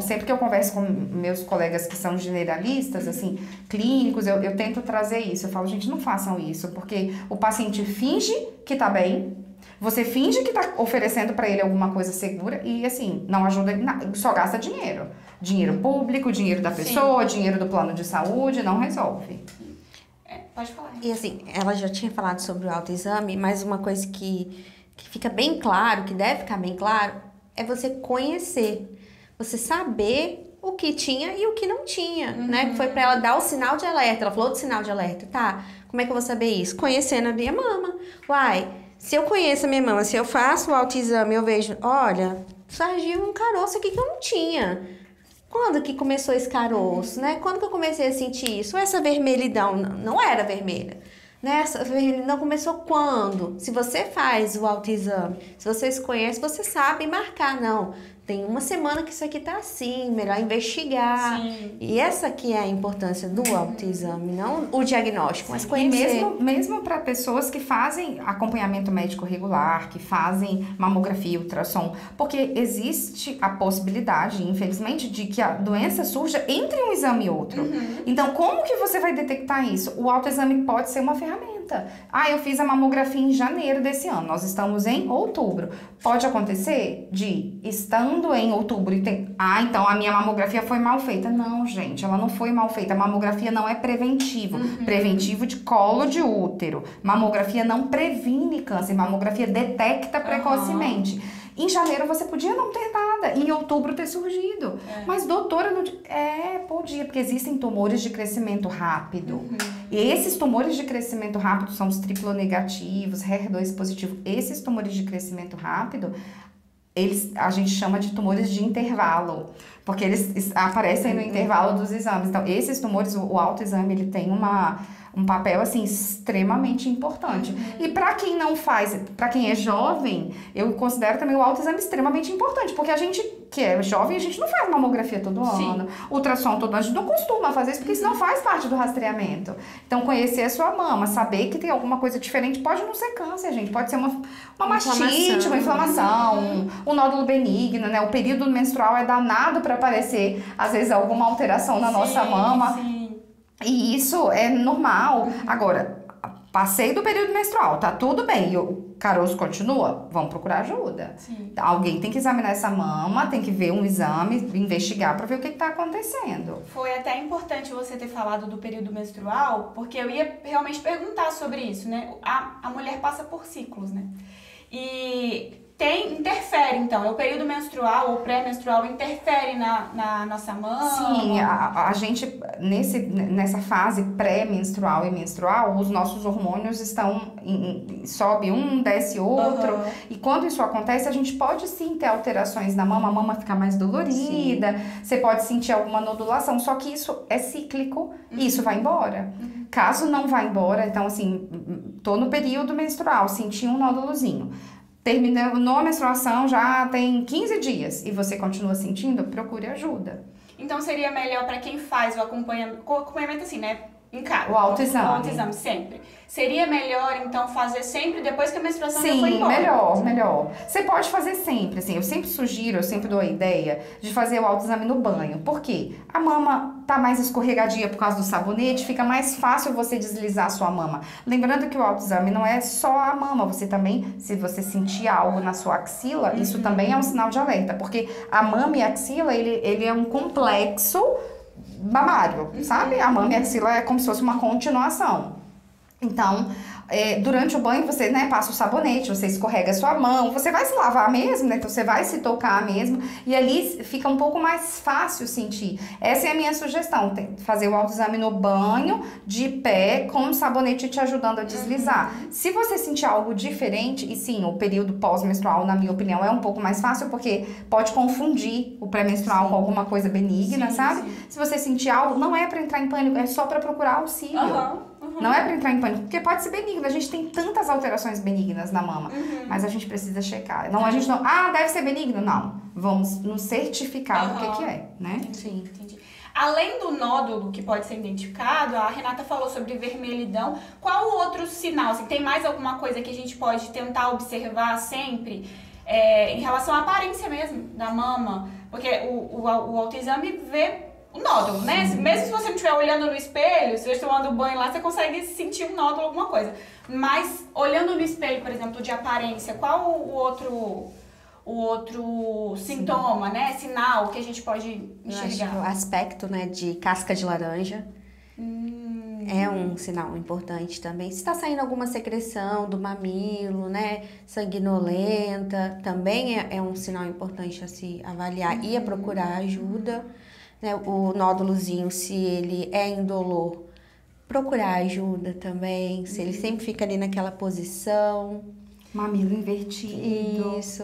S3: Sempre que eu converso com meus colegas que são generalistas, assim, clínicos, eu tento trazer isso. Eu falo, gente, não façam isso, porque o paciente finge que tá bem, você finge que tá oferecendo para ele alguma coisa segura e, assim, não ajuda em nada, só gasta dinheiro. Dinheiro público, dinheiro da pessoa, dinheiro do plano de saúde, não resolve.
S1: Pode falar.
S2: E assim, ela já tinha falado sobre o autoexame, mas uma coisa que fica bem claro, que deve ficar bem claro, é você conhecer. Você saber o que tinha e o que não tinha, né? Que foi pra ela dar o sinal de alerta. Ela falou do sinal de alerta. Tá, como é que eu vou saber isso? Conhecendo a minha mama. Uai, se eu conheço a minha mama, se eu faço o autoexame, eu vejo, olha, surgiu um caroço aqui que eu não tinha. Quando que começou esse caroço, né? Quando que eu comecei a sentir isso? Essa vermelhidão não era vermelha, né? Essa vermelhidão começou quando? Se você faz o autoexame, se você se conhece, você sabe marcar, não. Tem uma semana que isso aqui tá assim, melhor investigar.
S1: Sim.
S2: E essa aqui é a importância do autoexame, não o diagnóstico, mas
S3: E
S2: conhecer.
S3: mesmo para pessoas que fazem acompanhamento médico regular, que fazem mamografia, ultrassom, porque existe a possibilidade, infelizmente, de que a doença surja entre um exame e outro. Então, como que você vai detectar isso? O autoexame pode ser uma ferramenta. Eu fiz a mamografia em janeiro desse ano, nós estamos em outubro. Pode acontecer de, estando em outubro, então a minha mamografia foi mal feita. Não, gente, ela não foi mal feita. A mamografia não é preventivo. Preventivo de colo de útero. Mamografia não previne câncer. Mamografia detecta precocemente. Em janeiro você podia não ter nada, em outubro ter surgido. Mas, doutora, não... podia, porque existem tumores de crescimento rápido. E esses tumores de crescimento rápido são os triplonegativos, HER2 positivo. Esses tumores de crescimento rápido, a gente chama de tumores de intervalo, porque eles aparecem no intervalo dos exames. Então, esses tumores, o autoexame, ele tem um papel, assim, extremamente importante. E para quem não faz, para quem é jovem, eu considero também o autoexame extremamente importante, porque a gente que é jovem, a gente não faz mamografia todo ano, ultrassom todo ano, a gente não costuma fazer isso, porque isso não faz parte do rastreamento. Então, conhecer a sua mama, saber que tem alguma coisa diferente, pode não ser câncer, gente, pode ser uma mastite, uma inflamação, um nódulo benigno, né? O período menstrual é danado para aparecer, às vezes, alguma alteração na nossa mama. E isso é normal. Agora, passei do período menstrual, tá tudo bem, e o caroço continua, vamos procurar ajuda.
S1: Sim.
S3: Alguém tem que examinar essa mama, tem que ver um exame, investigar pra ver o que tá acontecendo.
S1: Foi até importante você ter falado do período menstrual, porque eu ia realmente perguntar sobre isso, né? A mulher passa por ciclos, né? E interfere, então, é o período menstrual ou pré-menstrual interfere na nossa mama?
S3: Sim, a gente, nessa fase pré-menstrual e menstrual, os nossos hormônios estão, sobe um, desce outro, e quando isso acontece, a gente pode sim ter alterações na mama, a mama fica mais dolorida, você pode sentir alguma nodulação, só que isso é cíclico, e isso vai embora. Caso não vá embora, então assim, tô no período menstrual, senti um nódulozinho, terminou a menstruação, já tem 15 dias e você continua sentindo, procure ajuda.
S1: Então seria melhor para quem faz o acompanhamento assim, né? Em casa.
S3: O autoexame.
S1: O autoexame, sempre. Seria melhor, então, fazer sempre depois que a menstruação já foi
S3: Sim,
S1: embora?
S3: melhor. Você pode fazer sempre, assim, eu sempre sugiro, eu sempre dou a ideia de fazer o autoexame no banho. Por quê? A mama tá mais escorregadia por causa do sabonete, fica mais fácil você deslizar a sua mama. Lembrando que o autoexame não é só a mama, você também, se você sentir algo na sua axila, isso também é um sinal de alerta, porque a mama e a axila, ele é um complexo mamário, sabe? A mama e a axila é como se fosse uma continuação. Então, durante o banho, você, né, passa o sabonete, você escorrega a sua mão, você vai se lavar mesmo, né? Então, você vai se tocar mesmo, e ali fica um pouco mais fácil sentir. Essa é a minha sugestão, fazer o autoexame no banho, de pé, com o sabonete te ajudando a deslizar. Se você sentir algo diferente, e sim, o período pós-menstrual, na minha opinião, é um pouco mais fácil, porque pode confundir o pré-menstrual com alguma coisa benigna, sabe? Sim. Se você sentir algo, não é pra entrar em pânico, é só pra procurar auxílio. Não é pra entrar em pânico, porque pode ser benigno. A gente tem tantas alterações benignas na mama, mas a gente precisa checar. Não, a gente não, deve ser benigno. Não, vamos nos certificar do que é, né?
S1: Sim, entendi. Além do nódulo que pode ser identificado, a Renata falou sobre vermelhidão. Qual o outro sinal? Assim, tem mais alguma coisa que a gente pode tentar observar sempre em relação à aparência mesmo da mama? Porque o autoexame vê o nódulo, né? Mesmo se você não estiver olhando no espelho, se você estiver tomando banho lá, você consegue sentir um nódulo, alguma coisa. Mas, olhando no espelho, por exemplo, de aparência, qual o outro sintoma, né? Sinal que a gente pode enxergar?
S2: Eu acho que o aspecto, né, de casca de laranja é um sinal importante também. Se está saindo alguma secreção do mamilo, né, sanguinolenta, também é um sinal importante a se avaliar e a procurar ajuda. Né, o nódulozinho, se ele é indolor, procurar ajuda também, se ele sempre fica ali naquela posição.
S3: Mamilo invertido.
S2: Isso.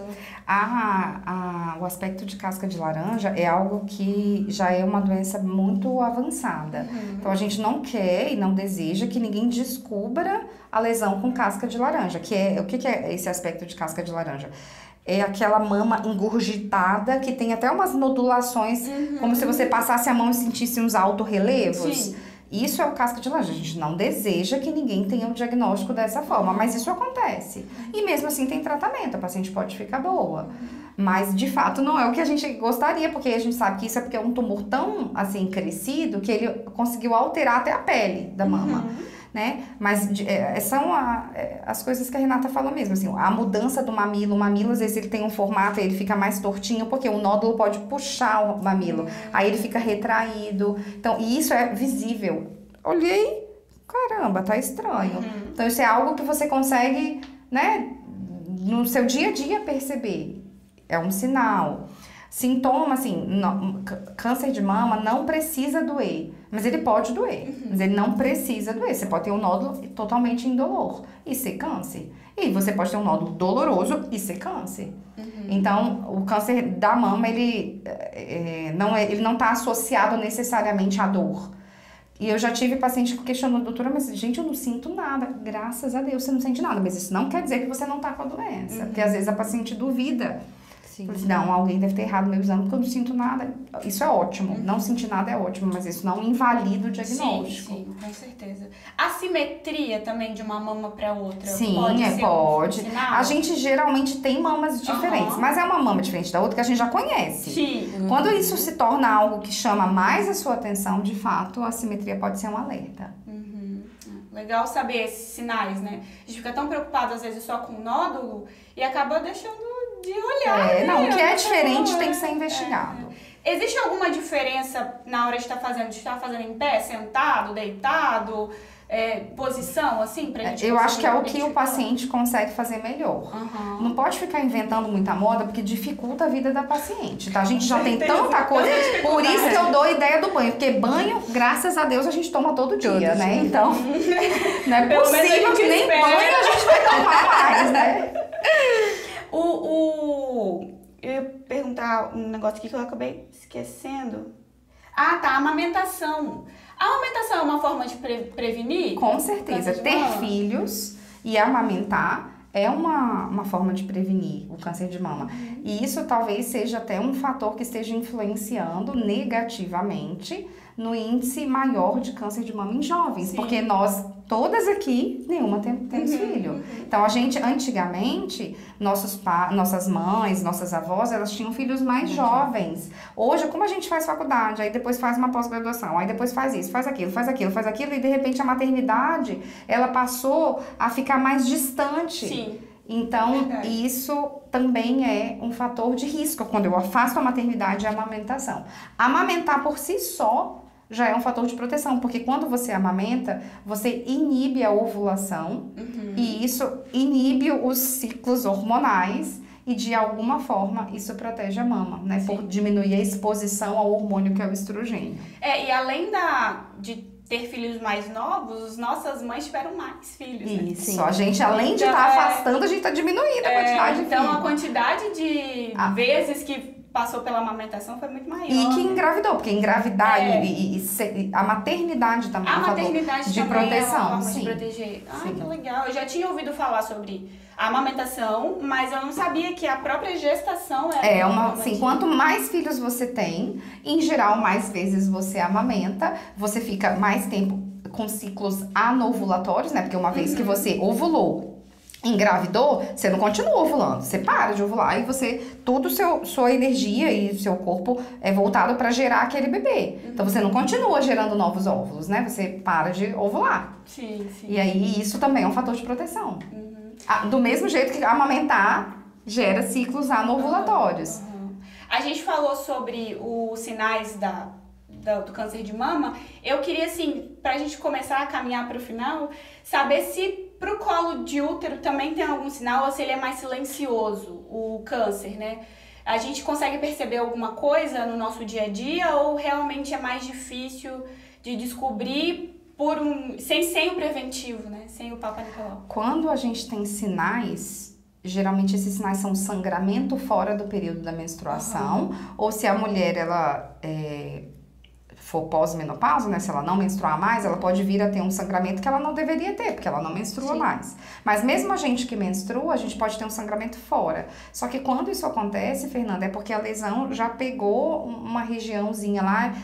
S3: O aspecto de casca de laranja é algo que já é uma doença muito avançada. Então, a gente não quer e não deseja que ninguém descubra a lesão com casca de laranja. O que é esse aspecto de casca de laranja? É aquela mama engurgitada que tem até umas nodulações, como se você passasse a mão e sentisse uns autorrelevos. Sim. Isso é o casca de laranja. A gente não deseja que ninguém tenha um diagnóstico dessa forma, mas isso acontece. E mesmo assim tem tratamento, a paciente pode ficar boa. Mas, de fato, não é o que a gente gostaria, porque a gente sabe que isso é porque é um tumor tão, assim, crescido, que ele conseguiu alterar até a pele da mama. Né? Mas são as coisas que a Renata falou mesmo, assim, a mudança do mamilo, o mamilo às vezes ele tem um formato, ele fica mais tortinho, porque o nódulo pode puxar o mamilo, aí ele fica retraído, então, e isso é visível. Olhei, caramba, tá estranho. Então isso é algo que você consegue, né, no seu dia a dia perceber, é um sinal. Sintoma, assim, câncer de mama não precisa doer, mas ele pode doer, mas ele não precisa doer. Você pode ter um nódulo totalmente indolor e ser câncer. E você pode ter um nódulo doloroso e ser câncer. Então, o câncer da mama, ele não está associado necessariamente à dor. E eu já tive paciente que questionou, doutora, mas gente, eu não sinto nada. Graças a Deus você não sente nada, mas isso não quer dizer que você não está com a doença. Porque às vezes a paciente duvida. Sim. Não, alguém deve ter errado meu exame porque eu não sinto nada. Isso é ótimo. Não sentir nada é ótimo, mas isso não invalida o diagnóstico.
S1: Sim, com certeza. Assimetria também de uma mama para outra?
S3: Sim,
S1: pode.
S3: Um a gente geralmente tem mamas diferentes, mas é uma mama diferente da outra que a gente já conhece.
S1: Sim.
S3: Quando isso se torna algo que chama mais a sua atenção, de fato, a assimetria pode ser um alerta.
S1: Legal saber esses sinais, né? A gente fica tão preocupado, às vezes, só com o nódulo e acaba deixando de olhar. Né?
S3: Não, o que é diferente tem que ser investigado.
S1: Existe alguma diferença na hora de estar fazendo em pé, sentado, deitado, posição, assim, pra gente
S3: Eu acho que é o que o paciente consegue fazer melhor.
S1: Uhum.
S3: Não pode ficar inventando muita moda, porque dificulta a vida da paciente, tá? A gente já tem tanta coisa, por isso que eu dou a ideia do banho, porque banho, graças a Deus, a gente toma todo dia, né? Então, não é possível que nem banho a gente vai tomar mais, né?
S1: Eu ia perguntar um negócio aqui que eu acabei esquecendo. Ah, tá, amamentação. A amamentação é uma forma de prevenir?
S3: Com certeza. Ter filhos e amamentar é uma forma de prevenir o câncer de mama. E isso talvez seja até um fator que esteja influenciando negativamente no índice maior de câncer de mama em jovens. Sim. Porque nós, todas aqui, nenhuma temos filho. Então, a gente, antigamente, nossas mães, nossas avós, elas tinham filhos mais jovens. Hoje, como a gente faz faculdade, aí depois faz uma pós-graduação, aí depois faz isso, faz aquilo, e de repente a maternidade, ela passou a ficar mais distante.
S1: Sim.
S3: Então, isso também é um fator de risco quando eu afasto a maternidade e a amamentação. Amamentar por si só já é um fator de proteção, porque quando você amamenta, você inibe a ovulação e isso inibe os ciclos hormonais e de alguma forma isso protege a mama, né? Sim. Por diminuir a exposição ao hormônio que é o estrogênio.
S1: E além de ter filhos mais novos, nossas mães tiveram mais filhos, né?
S3: Isso, a gente, além de estar afastando, a gente está diminuindo a quantidade de filhos.
S1: Então, a quantidade de vezes que passou pela amamentação foi muito maior.
S3: E que engravidou, porque engravidar e a maternidade também é um fator de proteção.
S1: É uma forma de proteger. Que legal. Eu já tinha ouvido falar sobre a amamentação, mas eu não sabia que a própria gestação era
S3: quanto mais filhos você tem, em geral, mais vezes você amamenta, você fica mais tempo com ciclos anovulatórios, né? Porque uma vez que você ovulou, engravidou, você não continua ovulando, você para de ovular e toda sua energia e seu corpo é voltado para gerar aquele bebê. Então você não continua gerando novos óvulos, né? Você para de ovular.
S1: Sim.
S3: E aí isso também é um fator de proteção. Do mesmo jeito que amamentar gera ciclos anovulatórios.
S1: A gente falou sobre os sinais do câncer de mama. Eu queria, assim, pra gente começar a caminhar pro final, saber se pro colo de útero também tem algum sinal ou se ele é mais silencioso, o câncer, né? A gente consegue perceber alguma coisa no nosso dia a dia ou realmente é mais difícil de descobrir sem o preventivo, né? Sem o Papa Nicolau?
S3: Quando a gente tem sinais, geralmente esses sinais são sangramento fora do período da menstruação, ou se a mulher, ela for pós-menopausa, né? Se ela não menstruar mais, ela pode vir a ter um sangramento que ela não deveria ter, porque ela não menstrua mais. Mas mesmo a gente que menstrua, a gente pode ter um sangramento fora. Só que quando isso acontece, Fernanda, é porque a lesão já pegou uma regiãozinha lá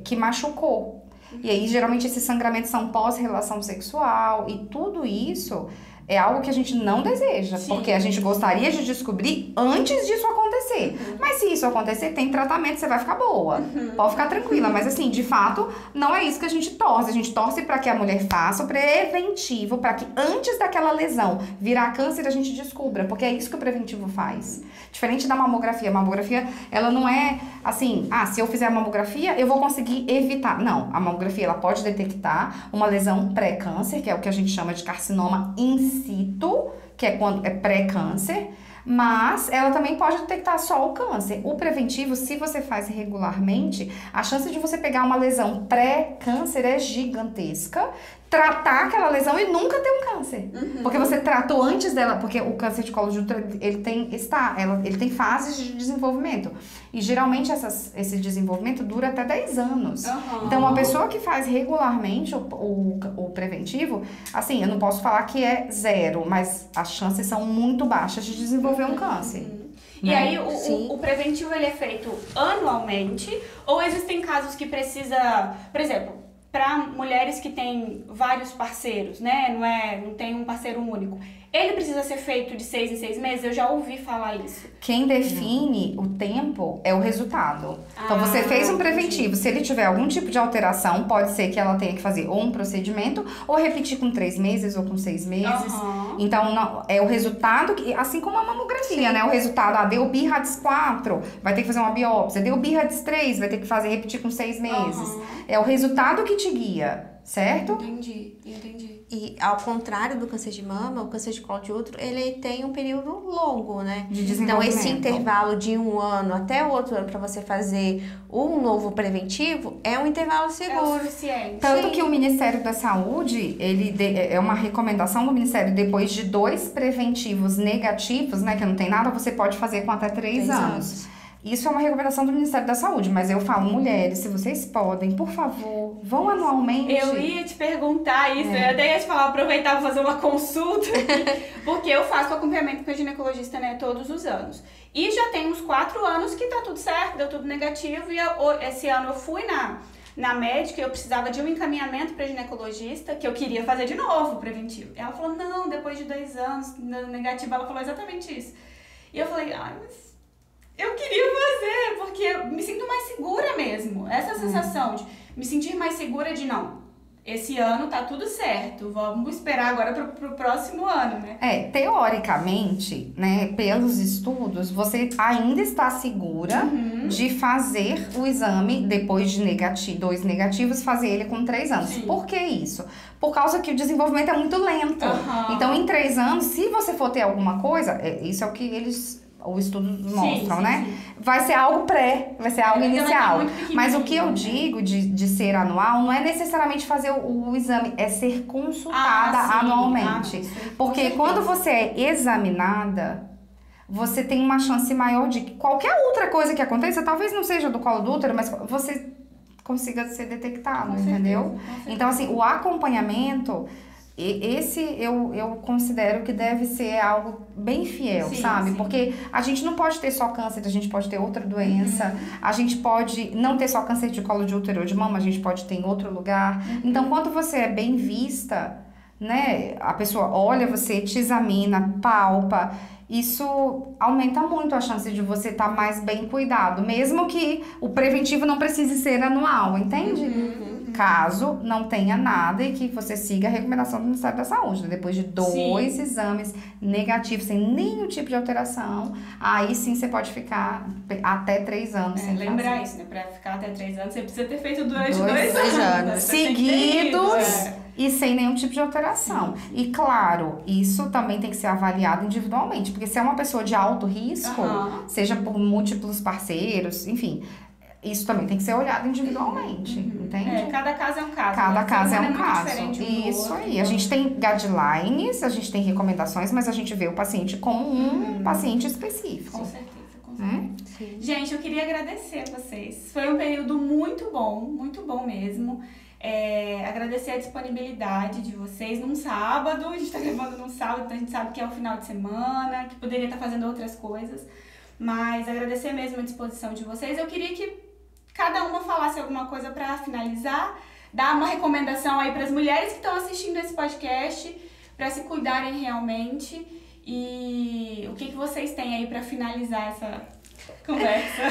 S3: que machucou. E aí, geralmente, esses sangramentos são pós-relação sexual e tudo isso é algo que a gente não deseja, porque a gente gostaria de descobrir antes disso acontecer. Mas se isso acontecer, tem tratamento, você vai ficar boa. Pode ficar tranquila, mas assim, de fato, não é isso que a gente torce. A gente torce para que a mulher faça o preventivo, para que antes daquela lesão virar câncer, a gente descubra, porque é isso que o preventivo faz. Diferente da mamografia. A mamografia, ela não é assim, se eu fizer a mamografia, eu vou conseguir evitar. Não, a mamografia, ela pode detectar uma lesão pré-câncer, que é o que a gente chama de carcinoma in situ, que é quando é pré-câncer, mas ela também pode detectar só o câncer. O preventivo, se você faz regularmente, a chance de você pegar uma lesão pré-câncer é gigantesca. Tratar aquela lesão e nunca ter um câncer. Porque você tratou antes dela, porque o câncer de colo de útero, ele tem fases de desenvolvimento. E geralmente esse desenvolvimento dura até 10 anos. Então, uma pessoa que faz regularmente o preventivo, assim, eu não posso falar que é 0, mas as chances são muito baixas de desenvolver um câncer.
S1: E aí, o preventivo, ele é feito anualmente? Ou existem casos que precisa, por exemplo, para mulheres que têm vários parceiros, né? Não tem um parceiro único. Ele precisa ser feito de 6 em 6 meses? Eu já ouvi falar isso.
S3: Quem define o tempo é o resultado. Então, você fez um preventivo. Se ele tiver algum tipo de alteração, pode ser que ela tenha que fazer ou um procedimento, ou repetir com 3 meses ou com 6 meses. Então, não, é o resultado, assim como a mamografia, né? O resultado, deu BIRADS 4, vai ter que fazer uma biópsia. Deu BIRADS 3, vai ter que repetir com 6 meses. É o resultado que te guia, certo?
S1: Entendi.
S2: E ao contrário do câncer de mama, o câncer de colo de útero, ele tem um período longo, né?
S3: De
S2: Então,
S3: desenvolvimento.
S2: esse intervalo de 1 ano até o outro ano para você fazer um novo preventivo é um intervalo
S1: É o
S2: seguro.
S1: suficiente.
S3: Tanto que o Ministério da Saúde, é uma recomendação do Ministério, depois de 2 preventivos negativos, né, que não tem nada, você pode fazer com até 3 anos. Isso é uma recomendação do Ministério da Saúde, mas eu falo, mulheres, se vocês podem, por favor, vão anualmente.
S1: Eu ia te perguntar isso, eu até ia te falar, aproveitar para fazer uma consulta, porque eu faço acompanhamento com a ginecologista, né, todos os anos. E já tem uns 4 anos que tá tudo certo, deu tudo negativo, e esse ano eu fui na médica, eu precisava de um encaminhamento para ginecologista, que eu queria fazer de novo, preventivo. Ela falou, não, depois de 2 anos, negativo, ela falou exatamente isso. E eu falei, mas eu queria fazer, porque eu me sinto mais segura mesmo. Essa sensação de me sentir mais segura de não, esse ano tá tudo certo, vamos esperar agora pro próximo ano, né?
S3: Teoricamente, né, pelos estudos, você ainda está segura de fazer o exame depois de 2 negativos, fazer ele com 3 anos.
S1: Sim.
S3: Por que isso? Por causa que o desenvolvimento é muito lento. Então, em 3 anos, se você for ter alguma coisa, isso é o que os estudos mostram, né?
S1: Sim.
S3: Vai ser algo vai ser algo inicial. Mas o que eu
S1: né?
S3: digo de ser anual não é necessariamente fazer o exame, é ser consultada anualmente. Porque quando você é examinada, você tem uma chance maior de que qualquer outra coisa que aconteça, talvez não seja do colo do útero, mas você consiga ser detectado, entendeu? Então, assim, o acompanhamento, esse eu considero que deve ser algo bem fiel, sabe? Porque a gente não pode ter só câncer, a gente pode ter outra doença, a gente pode não ter só câncer de colo de útero ou de mama, a gente pode ter em outro lugar. Então, quando você é bem vista, né, a pessoa olha você, te examina, palpa, isso aumenta muito a chance de você estar mais bem cuidado, mesmo que o preventivo não precise ser anual, entende? Caso não tenha nada e que você siga a recomendação do Ministério da Saúde, né? Depois de 2 exames negativos, sem nenhum tipo de alteração, aí sim você pode ficar até 3 anos sem
S1: lembrar
S3: fazer.
S1: isso, né? Pra ficar até 3 anos, você precisa ter feito durante
S2: 2 anos.
S3: Seguidos e sem nenhum tipo de alteração. E claro, isso também tem que ser avaliado individualmente, porque se é uma pessoa de alto risco, seja por múltiplos parceiros, enfim, isso também tem que ser olhado individualmente, entende?
S1: Cada caso é um caso.
S3: Cada caso é um
S1: muito
S3: caso.
S1: diferente um do
S3: Isso
S1: outro,
S3: aí. A gente tem guidelines, a gente tem recomendações, mas a gente vê o paciente como um paciente específico.
S1: Com certeza. Gente, eu queria agradecer a vocês. Foi um período muito bom mesmo. Agradecer a disponibilidade de vocês num sábado. A gente tá gravando num sábado, então a gente sabe que é o final de semana, que poderia estar fazendo outras coisas. Mas agradecer mesmo a disposição de vocês. Eu queria que cada uma falasse alguma coisa para finalizar, dar uma recomendação aí para as mulheres que estão assistindo esse podcast, para se cuidarem realmente. E o que vocês têm aí para finalizar essa conversa?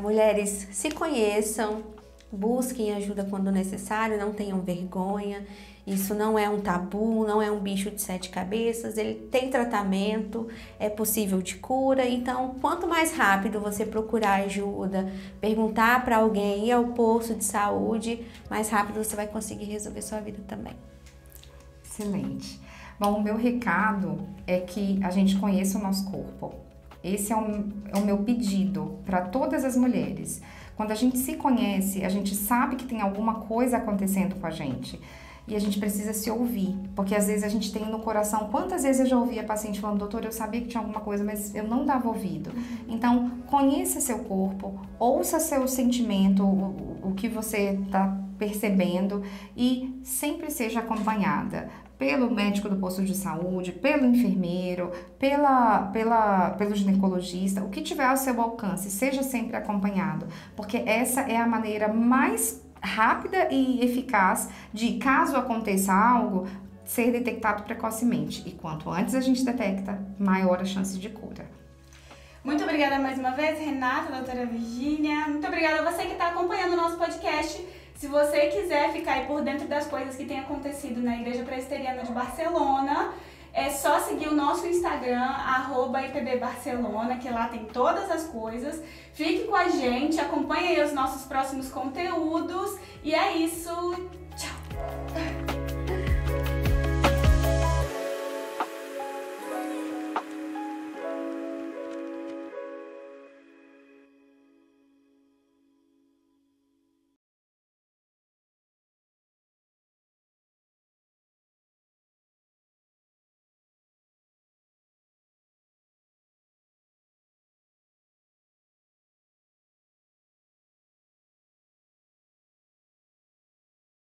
S2: Mulheres, se conheçam, busquem ajuda quando necessário, não tenham vergonha. Isso não é um tabu, não é um bicho de 7 cabeças, ele tem tratamento, é possível de cura. Então, quanto mais rápido você procurar ajuda, perguntar para alguém, ir ao posto de saúde, mais rápido você vai conseguir resolver sua vida também.
S3: Excelente. Bom, o meu recado é que a gente conheça o nosso corpo. Esse é o meu pedido para todas as mulheres. Quando a gente se conhece, a gente sabe que tem alguma coisa acontecendo com a gente. E a gente precisa se ouvir, porque às vezes a gente tem no coração, quantas vezes eu já ouvi a paciente falando, doutor, eu sabia que tinha alguma coisa, mas eu não dava ouvido. Então, conheça seu corpo, ouça seu sentimento, o que você está percebendo e sempre seja acompanhada pelo médico do posto de saúde, pelo enfermeiro, pelo ginecologista, o que tiver ao seu alcance, seja sempre acompanhado, porque essa é a maneira mais rápida e eficaz de, caso aconteça algo, ser detectado precocemente. E quanto antes a gente detecta, maior a chance de cura.
S1: Muito obrigada mais uma vez, Renata, doutora Virgínia. Muito obrigada a você que está acompanhando o nosso podcast. Se você quiser ficar aí por dentro das coisas que tem acontecido na Igreja Presbiteriana de Barcelona, é só seguir o nosso Instagram, @IPBBarcelona, que lá tem todas as coisas. Fique com a gente, acompanhe aí os nossos próximos conteúdos. E é isso. Tchau!